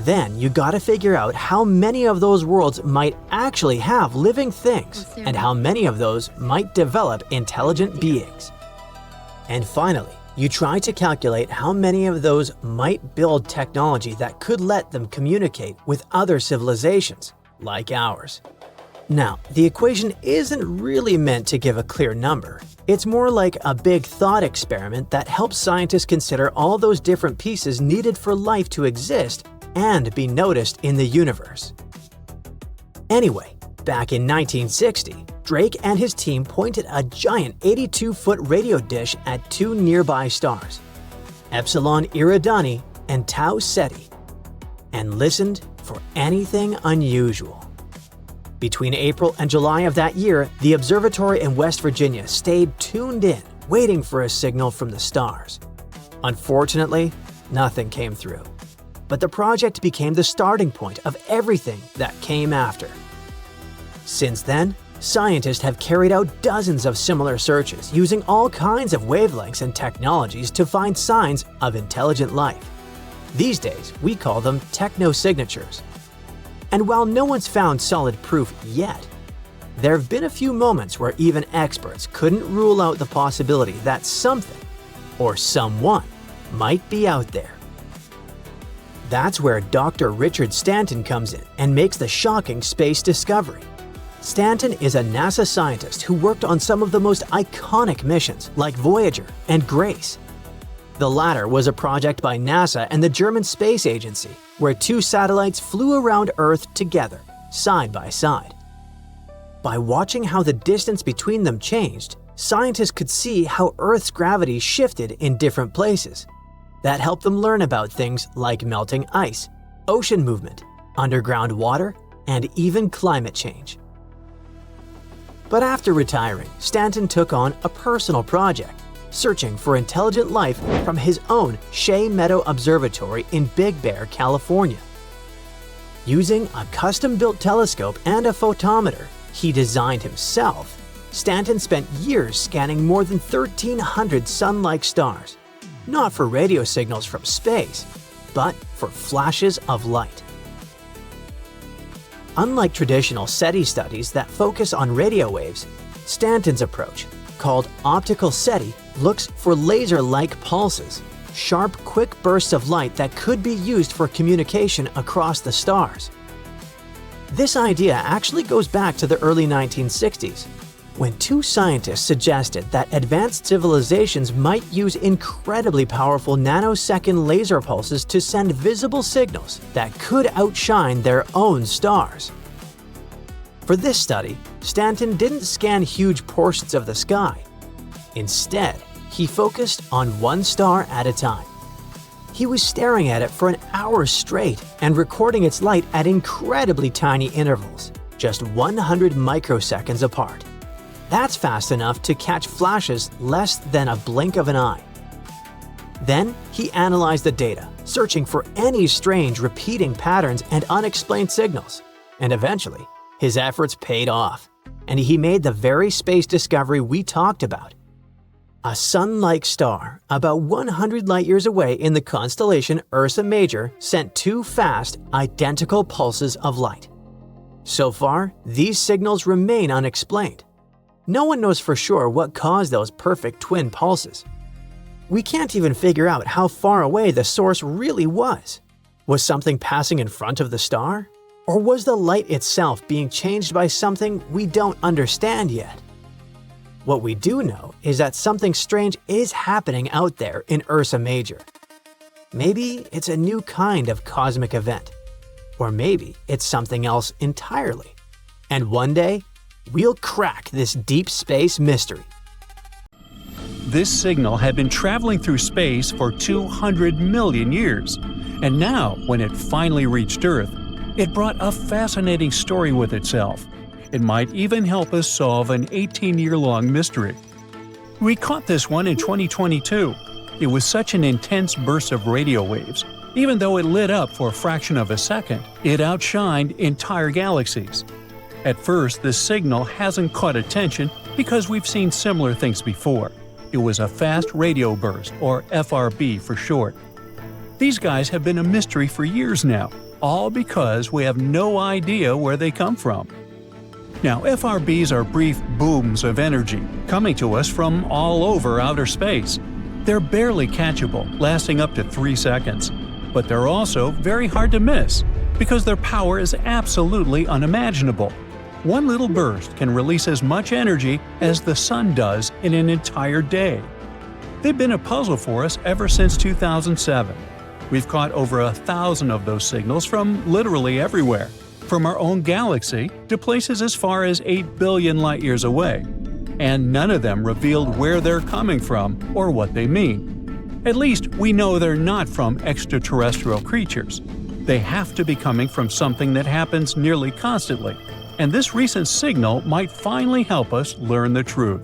Then you gotta figure out how many of those worlds might actually have living things and how many of those might develop intelligent beings. And finally, you try to calculate how many of those might build technology that could let them communicate with other civilizations, like ours. Now, the equation isn't really meant to give a clear number. It's more like a big thought experiment that helps scientists consider all those different pieces needed for life to exist and be noticed in the universe. Anyway, back in 1960, Drake and his team pointed a giant 82-foot radio dish at two nearby stars, Epsilon Eridani and Tau Ceti, and listened for anything unusual. Between April and July of that year, the observatory in West Virginia stayed tuned in, waiting for a signal from the stars. Unfortunately, nothing came through. But the project became the starting point of everything that came after. Since then, scientists have carried out dozens of similar searches using all kinds of wavelengths and technologies to find signs of intelligent life. These days, we call them technosignatures. And while no one's found solid proof yet, there have been a few moments where even experts couldn't rule out the possibility that something, or someone, might be out there. That's where Dr. Richard Stanton comes in and makes the shocking space discovery. Stanton is a NASA scientist who worked on some of the most iconic missions like Voyager and Grace. The latter was a project by NASA and the German Space Agency, where two satellites flew around Earth together, side by side. By watching how the distance between them changed, scientists could see how Earth's gravity shifted in different places. That helped them learn about things like melting ice, ocean movement, underground water, and even climate change. But after retiring, Stanton took on a personal project, searching for intelligent life from his own Shea Meadow Observatory in Big Bear, California. Using a custom-built telescope and a photometer he designed himself, Stanton spent years scanning more than 1,300 sun-like stars, not for radio signals from space, but for flashes of light. Unlike traditional SETI studies that focus on radio waves, Stanton's approach, called optical SETI, looks for laser-like pulses, sharp, quick bursts of light that could be used for communication across the stars. This idea actually goes back to the early 1960s, when two scientists suggested that advanced civilizations might use incredibly powerful nanosecond laser pulses to send visible signals that could outshine their own stars. For this study, Stanton didn't scan huge portions of the sky. Instead, he focused on one star at a time. He was staring at it for an hour straight and recording its light at incredibly tiny intervals, just 100 microseconds apart. That's fast enough to catch flashes less than a blink of an eye. Then he analyzed the data, searching for any strange repeating patterns and unexplained signals. And eventually, his efforts paid off, and he made the very space discovery we talked about. A sun-like star, about 100 light-years away in the constellation Ursa Major, sent two fast, identical pulses of light. So far, these signals remain unexplained. No one knows for sure what caused those perfect twin pulses. We can't even figure out how far away the source really was. Was something passing in front of the star? Or was the light itself being changed by something we don't understand yet? What we do know is that something strange is happening out there in Ursa Major. Maybe it's a new kind of cosmic event. Or maybe it's something else entirely. And one day, we'll crack this deep space mystery. This signal had been traveling through space for 200 million years, and now, when it finally reached Earth, it brought a fascinating story with itself. It might even help us solve an 18-year-long mystery. We caught this one in 2022. It was such an intense burst of radio waves. Even though it lit up for a fraction of a second, it outshined entire galaxies. At first, this signal hasn't caught attention because we've seen similar things before. It was a fast radio burst, or FRB for short. These guys have been a mystery for years now, all because we have no idea where they come from. Now, FRBs are brief booms of energy coming to us from all over outer space. They're barely catchable, lasting up to 3 seconds. But they're also very hard to miss because their power is absolutely unimaginable. One little burst can release as much energy as the sun does in an entire day. They've been a puzzle for us ever since 2007. We've caught over 1,000 of those signals from literally everywhere, from our own galaxy to places as far as 8 billion light-years away. And none of them revealed where they're coming from or what they mean. At least we know they're not from extraterrestrial creatures. They have to be coming from something that happens nearly constantly, and this recent signal might finally help us learn the truth.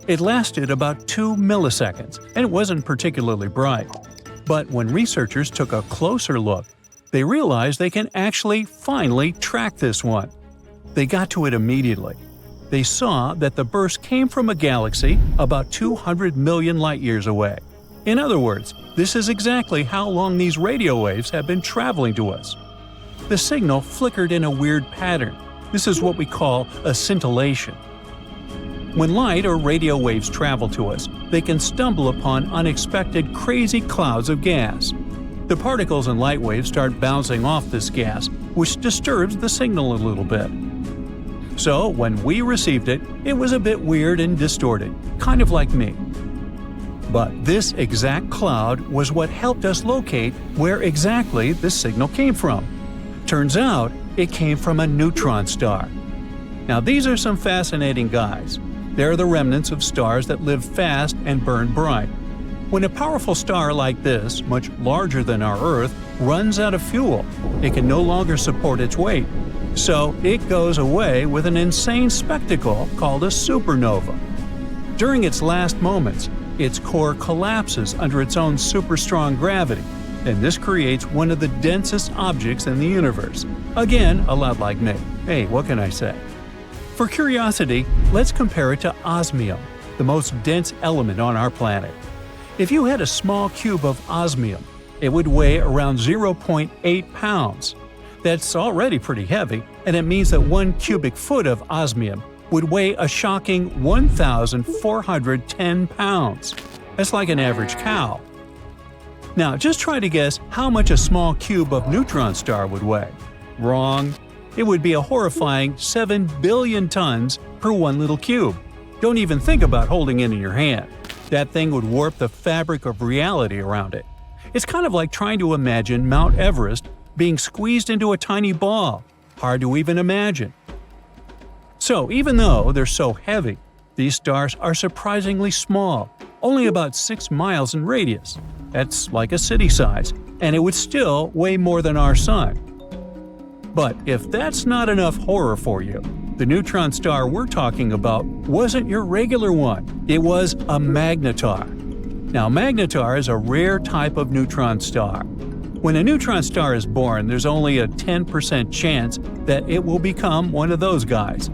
It lasted about 2 milliseconds, and it wasn't particularly bright. But when researchers took a closer look, they realized they can actually finally track this one. They got to it immediately. They saw that the burst came from a galaxy about 200 million light-years away. In other words, this is exactly how long these radio waves have been traveling to us. The signal flickered in a weird pattern. This is what we call a scintillation. When light or radio waves travel to us, they can stumble upon unexpected crazy clouds of gas. The particles and light waves start bouncing off this gas, which disturbs the signal a little bit. So when we received it, it was a bit weird and distorted, kind of like me. But this exact cloud was what helped us locate where exactly this signal came from. Turns out, it came from a neutron star. Now these are some fascinating guys. They're the remnants of stars that live fast and burn bright. When a powerful star like this, much larger than our Earth, runs out of fuel, it can no longer support its weight. So it goes away with an insane spectacle called a supernova. During its last moments, its core collapses under its own super-strong gravity, and this creates one of the densest objects in the universe. Again, a lot like me. Hey, what can I say? For curiosity, let's compare it to osmium, the most dense element on our planet. If you had a small cube of osmium, it would weigh around 0.8 pounds. That's already pretty heavy, and it means that 1 cubic foot of osmium would weigh a shocking 1,410 pounds. That's like an average cow. Now, just try to guess how much a small cube of neutron star would weigh. Wrong. It would be a horrifying 7 billion tons per one little cube. Don't even think about holding it in your hand. That thing would warp the fabric of reality around it. It's kind of like trying to imagine Mount Everest being squeezed into a tiny ball. Hard to even imagine. So even though they're so heavy, these stars are surprisingly small, only about 6 miles in radius. That's like a city size, and it would still weigh more than our sun. But if that's not enough horror for you, the neutron star we're talking about wasn't your regular one. It was a magnetar. Now, magnetar is a rare type of neutron star. When a neutron star is born, there's only a 10% chance that it will become one of those guys.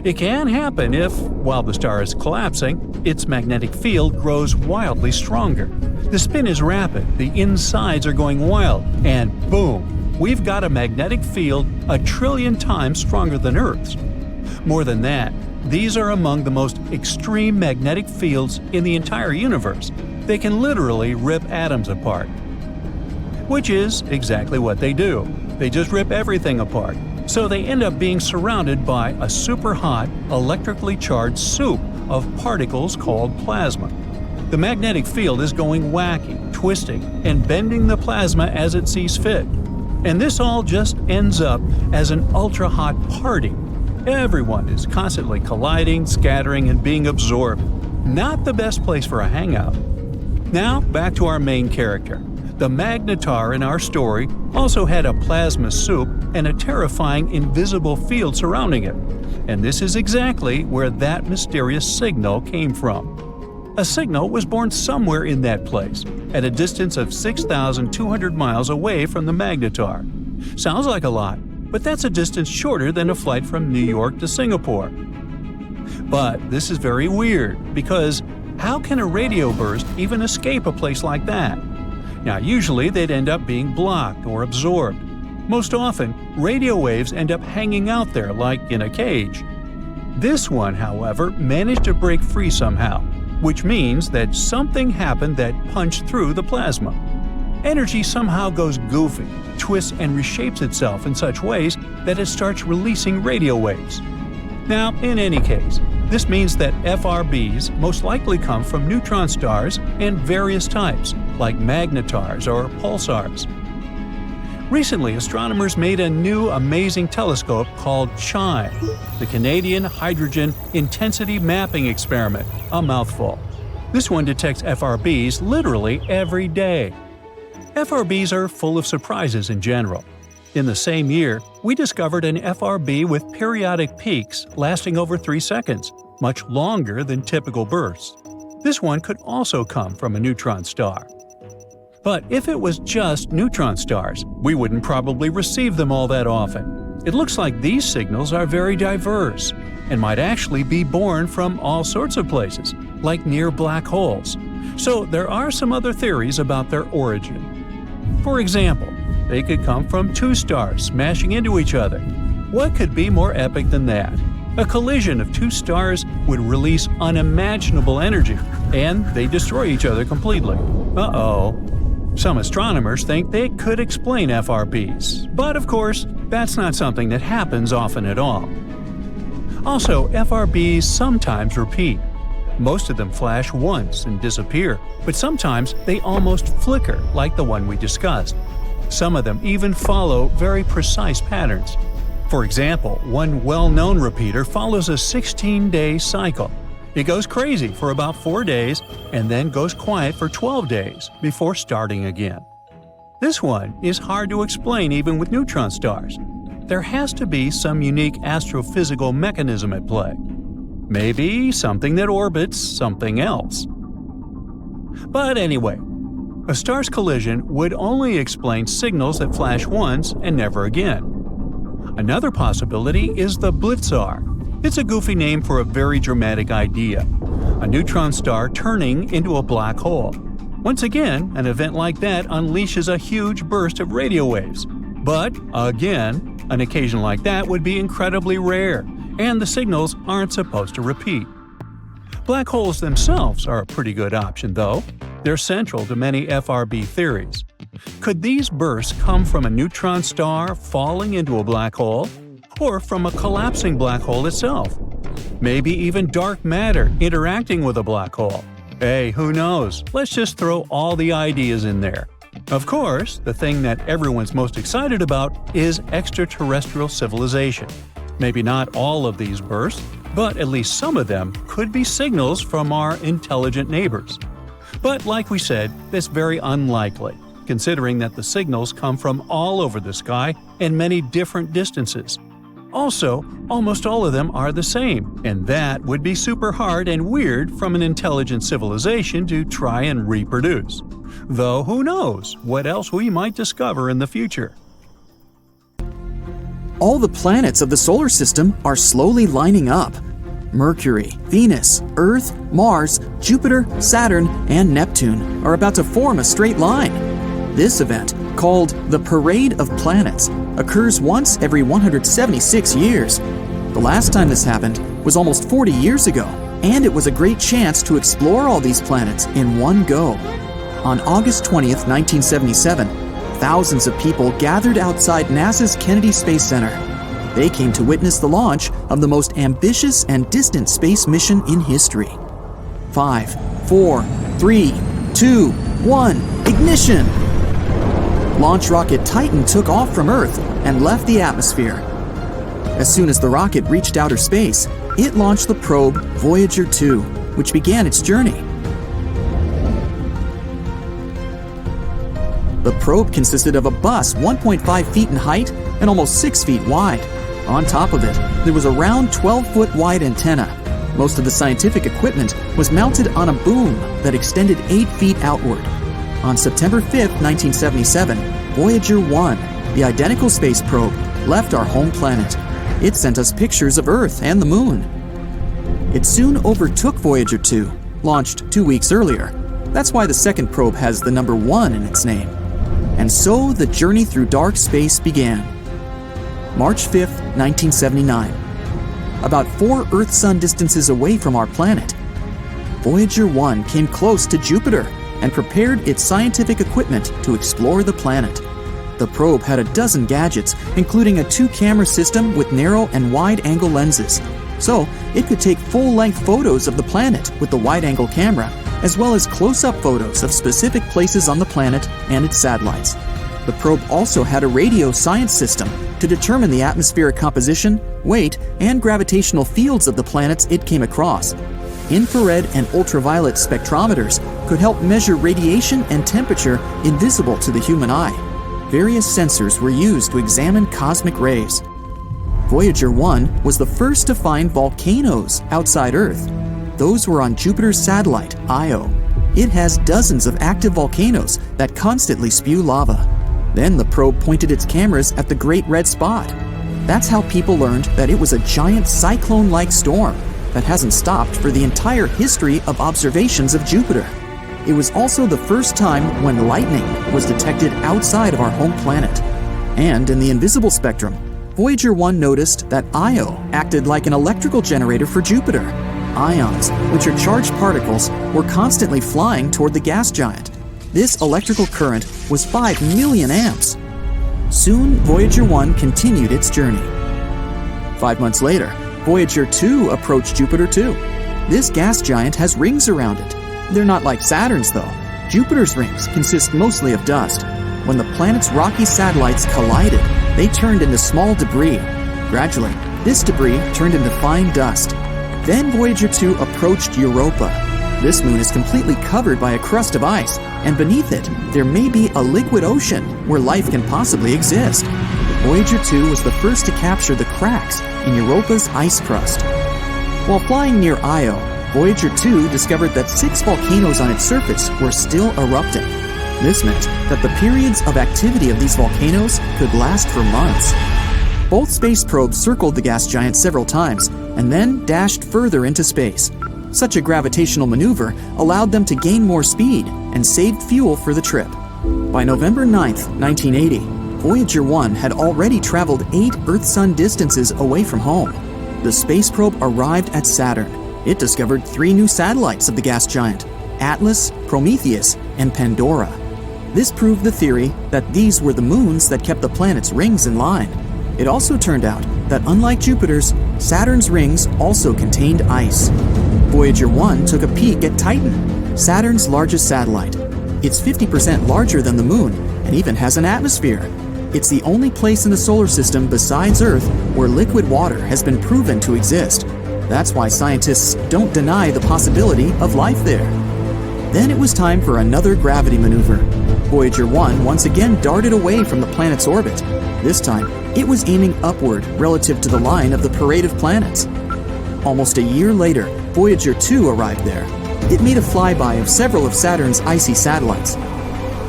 It can happen if, while the star is collapsing, its magnetic field grows wildly stronger. The spin is rapid, the insides are going wild, and boom! We've got a magnetic field 1 trillion times stronger than Earth's. More than that, these are among the most extreme magnetic fields in the entire universe. They can literally rip atoms apart. Which is exactly what they do. They just rip everything apart. So they end up being surrounded by a super hot, electrically charged soup of particles called plasma. The magnetic field is going wacky, twisting, and bending the plasma as it sees fit. And this all just ends up as an ultra-hot party. Everyone is constantly colliding, scattering, and being absorbed. Not the best place for a hangout. Now, back to our main character. The magnetar in our story also had a plasma soup and a terrifying invisible field surrounding it. And this is exactly where that mysterious signal came from. A signal was born somewhere in that place, at a distance of 6,200 miles away from the magnetar. Sounds like a lot, but that's a distance shorter than a flight from New York to Singapore. But this is very weird, because how can a radio burst even escape a place like that? Now, usually they'd end up being blocked or absorbed. Most often, radio waves end up hanging out there like in a cage. This one, however, managed to break free somehow, which means that something happened that punched through the plasma. Energy somehow goes goofy, twists and reshapes itself in such ways that it starts releasing radio waves. Now, in any case, this means that FRBs most likely come from neutron stars and various types, like magnetars or pulsars. Recently, astronomers made a new amazing telescope called CHIME, the Canadian Hydrogen Intensity Mapping Experiment, a mouthful. This one detects FRBs literally every day. FRBs are full of surprises in general. In the same year, we discovered an FRB with periodic peaks lasting over 3 seconds, much longer than typical bursts. This one could also come from a neutron star. But if it was just neutron stars, we wouldn't probably receive them all that often. It looks like these signals are very diverse and might actually be born from all sorts of places, like near black holes. So there are some other theories about their origin. For example, they could come from 2 stars smashing into each other. What could be more epic than that? A collision of 2 stars would release unimaginable energy, and they destroy each other completely. Uh-oh. Some astronomers think they could explain FRBs, but of course, that's not something that happens often at all. Also, FRBs sometimes repeat. Most of them flash once and disappear, but sometimes they almost flicker like the one we discussed. Some of them even follow very precise patterns. For example, one well-known repeater follows a 16-day cycle. It goes crazy for about 4 days and then goes quiet for 12 days before starting again. This one is hard to explain even with neutron stars. There has to be some unique astrophysical mechanism at play. Maybe something that orbits something else. But anyway, a star's collision would only explain signals that flash once and never again. Another possibility is the blitzar. It's a goofy name for a very dramatic idea: a neutron star turning into a black hole. Once again, an event like that unleashes a huge burst of radio waves. But, again, an occasion like that would be incredibly rare, and the signals aren't supposed to repeat. Black holes themselves are a pretty good option, though. They're central to many FRB theories. Could these bursts come from a neutron star falling into a black hole? Or from a collapsing black hole itself? Maybe even dark matter interacting with a black hole? Hey, who knows? Let's just throw all the ideas in there. Of course, the thing that everyone's most excited about is extraterrestrial civilization. Maybe not all of these bursts, but at least some of them could be signals from our intelligent neighbors. But like we said, that's very unlikely, considering that the signals come from all over the sky and many different distances. Also, almost all of them are the same, and that would be super hard and weird from an intelligent civilization to try and reproduce. Though who knows what else we might discover in the future. All the planets of the solar system are slowly lining up. Mercury, Venus, Earth, Mars, Jupiter, Saturn, and Neptune are about to form a straight line. This event, called the Parade of Planets, occurs once every 176 years. The last time this happened was almost 40 years ago, and it was a great chance to explore all these planets in one go. On August 20th, 1977, thousands of people gathered outside NASA's Kennedy Space Center. They came to witness the launch of the most ambitious and distant space mission in history. 5, 4, 3, 2, 1, ignition! Launch rocket Titan took off from Earth and left the atmosphere. As soon as the rocket reached outer space, it launched the probe Voyager 2, which began its journey. The probe consisted of a bus 1.5 feet in height and almost 6 feet wide. On top of it, there was a round 12-foot wide antenna. Most of the scientific equipment was mounted on a boom that extended 8 feet outward. On September 5, 1977, Voyager 1, the identical space probe, left our home planet. It sent us pictures of Earth and the Moon. It soon overtook Voyager 2, launched 2 weeks earlier. That's why the second probe has the number 1 in its name. And so the journey through dark space began. March 5th, 1979. About 4 Earth-Sun distances away from our planet, Voyager 1 came close to Jupiter and prepared its scientific equipment to explore the planet. The probe had a dozen gadgets, including a 2-camera system with narrow and wide-angle lenses. So, it could take full-length photos of the planet with the wide-angle camera, as well as close-up photos of specific places on the planet and its satellites. The probe also had a radio science system to determine the atmospheric composition, weight, and gravitational fields of the planets it came across. Infrared and ultraviolet spectrometers could help measure radiation and temperature invisible to the human eye. Various sensors were used to examine cosmic rays. Voyager 1 was the first to find volcanoes outside Earth. Those were on Jupiter's satellite, Io. It has dozens of active volcanoes that constantly spew lava. Then the probe pointed its cameras at the Great Red Spot. That's how people learned that it was a giant cyclone-like storm that hasn't stopped for the entire history of observations of Jupiter. It was also the first time when lightning was detected outside of our home planet. And in the invisible spectrum, Voyager 1 noticed that Io acted like an electrical generator for Jupiter. Ions, which are charged particles, were constantly flying toward the gas giant. This electrical current was 5 million amps. Soon, Voyager 1 continued its journey. 5 months later, Voyager 2 approached Jupiter too. This gas giant has rings around it. They're not like Saturn's though. Jupiter's rings consist mostly of dust. When the planet's rocky satellites collided, they turned into small debris. Gradually, this debris turned into fine dust. Then Voyager 2 approached Europa. This moon is completely covered by a crust of ice, and beneath it, there may be a liquid ocean where life can possibly exist. Voyager 2 was the first to capture the cracks in Europa's ice crust. While flying near Io, Voyager 2 discovered that 6 volcanoes on its surface were still erupting. This meant that the periods of activity of these volcanoes could last for months. Both space probes circled the gas giant several times and then dashed further into space. Such a gravitational maneuver allowed them to gain more speed and saved fuel for the trip. By November 9, 1980, Voyager 1 had already traveled 8 Earth-Sun distances away from home. The space probe arrived at Saturn. It discovered 3 new satellites of the gas giant: Atlas, Prometheus, and Pandora. This proved the theory that these were the moons that kept the planet's rings in line. It also turned out that unlike Jupiter's, Saturn's rings also contained ice. Voyager 1 took a peek at Titan, Saturn's largest satellite. It's 50% larger than the Moon and even has an atmosphere. It's the only place in the solar system besides Earth where liquid water has been proven to exist. That's why scientists don't deny the possibility of life there. Then it was time for another gravity maneuver. Voyager 1 once again darted away from the planet's orbit. This time, it was aiming upward relative to the line of the parade of planets. Almost a year later, Voyager 2 arrived there. It made a flyby of several of Saturn's icy satellites.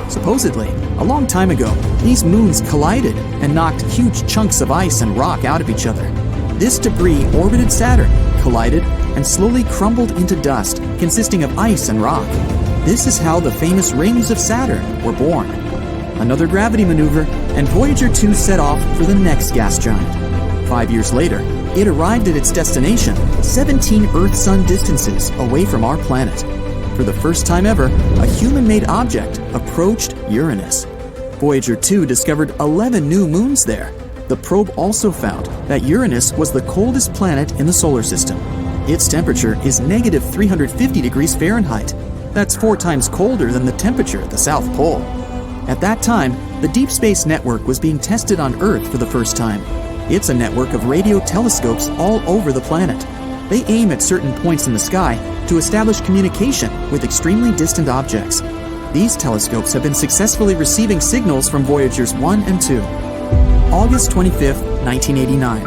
Supposedly, a long time ago, these moons collided and knocked huge chunks of ice and rock out of each other. This debris orbited Saturn, collided, and slowly crumbled into dust, consisting of ice and rock. This is how the famous rings of Saturn were born. Another gravity maneuver, and Voyager 2 set off for the next gas giant. 5 years later, it arrived at its destination, 17 Earth-Sun distances away from our planet. For the first time ever, a human-made object approached Uranus. Voyager 2 discovered 11 new moons there. The probe also found that Uranus was the coldest planet in the solar system. Its temperature is negative 350 degrees Fahrenheit. That's 4 times colder than the temperature at the South Pole. At that time, the Deep Space Network was being tested on Earth for the first time. It's a network of radio telescopes all over the planet. They aim at certain points in the sky to establish communication with extremely distant objects. These telescopes have been successfully receiving signals from Voyagers 1 and 2. August 25, 1989.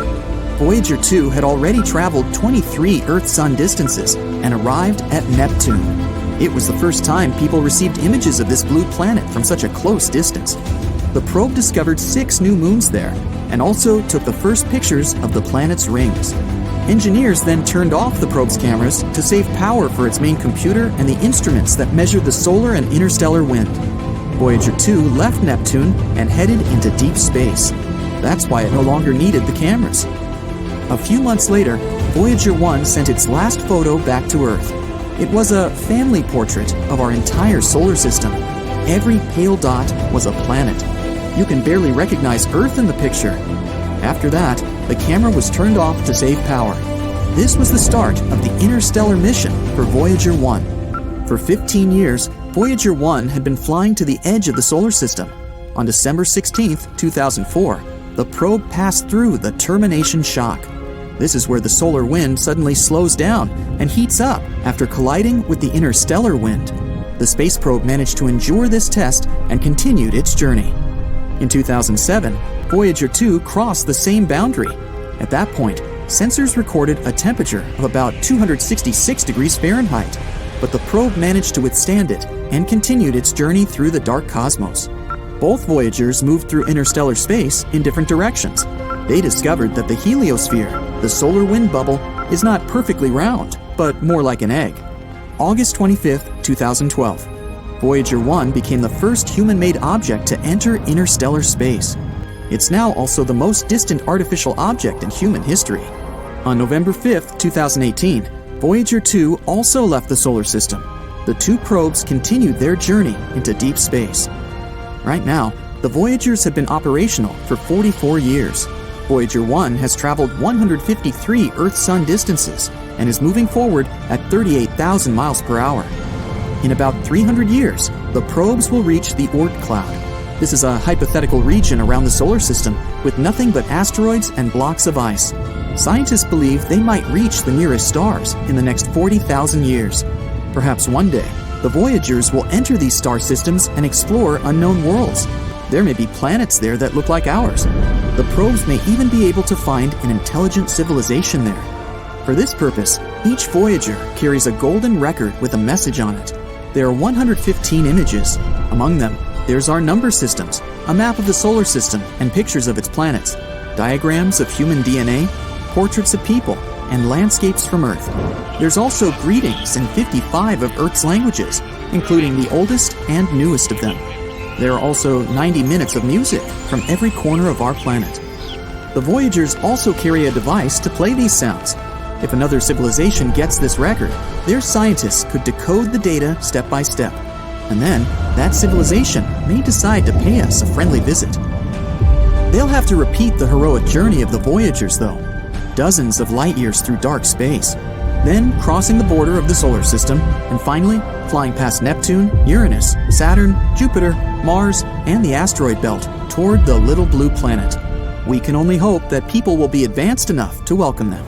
Voyager 2 had already traveled 23 Earth-Sun distances and arrived at Neptune. It was the first time people received images of this blue planet from such a close distance. The probe discovered 6 new moons there, and also took the first pictures of the planet's rings. Engineers then turned off the probe's cameras to save power for its main computer and the instruments that measure the solar and interstellar wind. Voyager 2 left Neptune and headed into deep space. That's why it no longer needed the cameras. A few months later, Voyager 1 sent its last photo back to Earth. It was a family portrait of our entire solar system. Every pale dot was a planet. You can barely recognize Earth in the picture. After that, the camera was turned off to save power. This was the start of the interstellar mission for Voyager 1. For 15 years, Voyager 1 had been flying to the edge of the solar system. On December 16, 2004, the probe passed through the termination shock. This is where the solar wind suddenly slows down and heats up after colliding with the interstellar wind. The space probe managed to endure this test and continued its journey. In 2007, Voyager 2 crossed the same boundary. At that point, sensors recorded a temperature of about 266 degrees Fahrenheit, but the probe managed to withstand it and continued its journey through the dark cosmos. Both Voyagers moved through interstellar space in different directions. They discovered that the heliosphere, the solar wind bubble, is not perfectly round, but more like an egg. August 25, 2012. Voyager 1 became the first human-made object to enter interstellar space. It's now also the most distant artificial object in human history. On November 5, 2018, Voyager 2 also left the solar system. The two probes continued their journey into deep space. Right now, the Voyagers have been operational for 44 years. Voyager 1 has traveled 153 Earth-Sun distances and is moving forward at 38,000 miles per hour. In about 300 years, the probes will reach the Oort cloud. This is a hypothetical region around the solar system with nothing but asteroids and blocks of ice. Scientists believe they might reach the nearest stars in the next 40,000 years. Perhaps one day, the Voyagers will enter these star systems and explore unknown worlds. There may be planets there that look like ours. The probes may even be able to find an intelligent civilization there. For this purpose, each Voyager carries a golden record with a message on it. There are 115 images. Among them, there's our number systems, a map of the solar system and pictures of its planets, diagrams of human DNA, portraits of people, and landscapes from Earth. There's also greetings in 55 of Earth's languages, including the oldest and newest of them. There are also 90 minutes of music from every corner of our planet. The Voyagers also carry a device to play these sounds. If another civilization gets this record, their scientists could decode the data step by step. And then, that civilization may decide to pay us a friendly visit. They'll have to repeat the heroic journey of the Voyagers, though. Dozens of light years through dark space, then crossing the border of the solar system, and finally flying past Neptune, Uranus, Saturn, Jupiter, Mars, and the asteroid belt toward the little blue planet. We can only hope that people will be advanced enough to welcome them.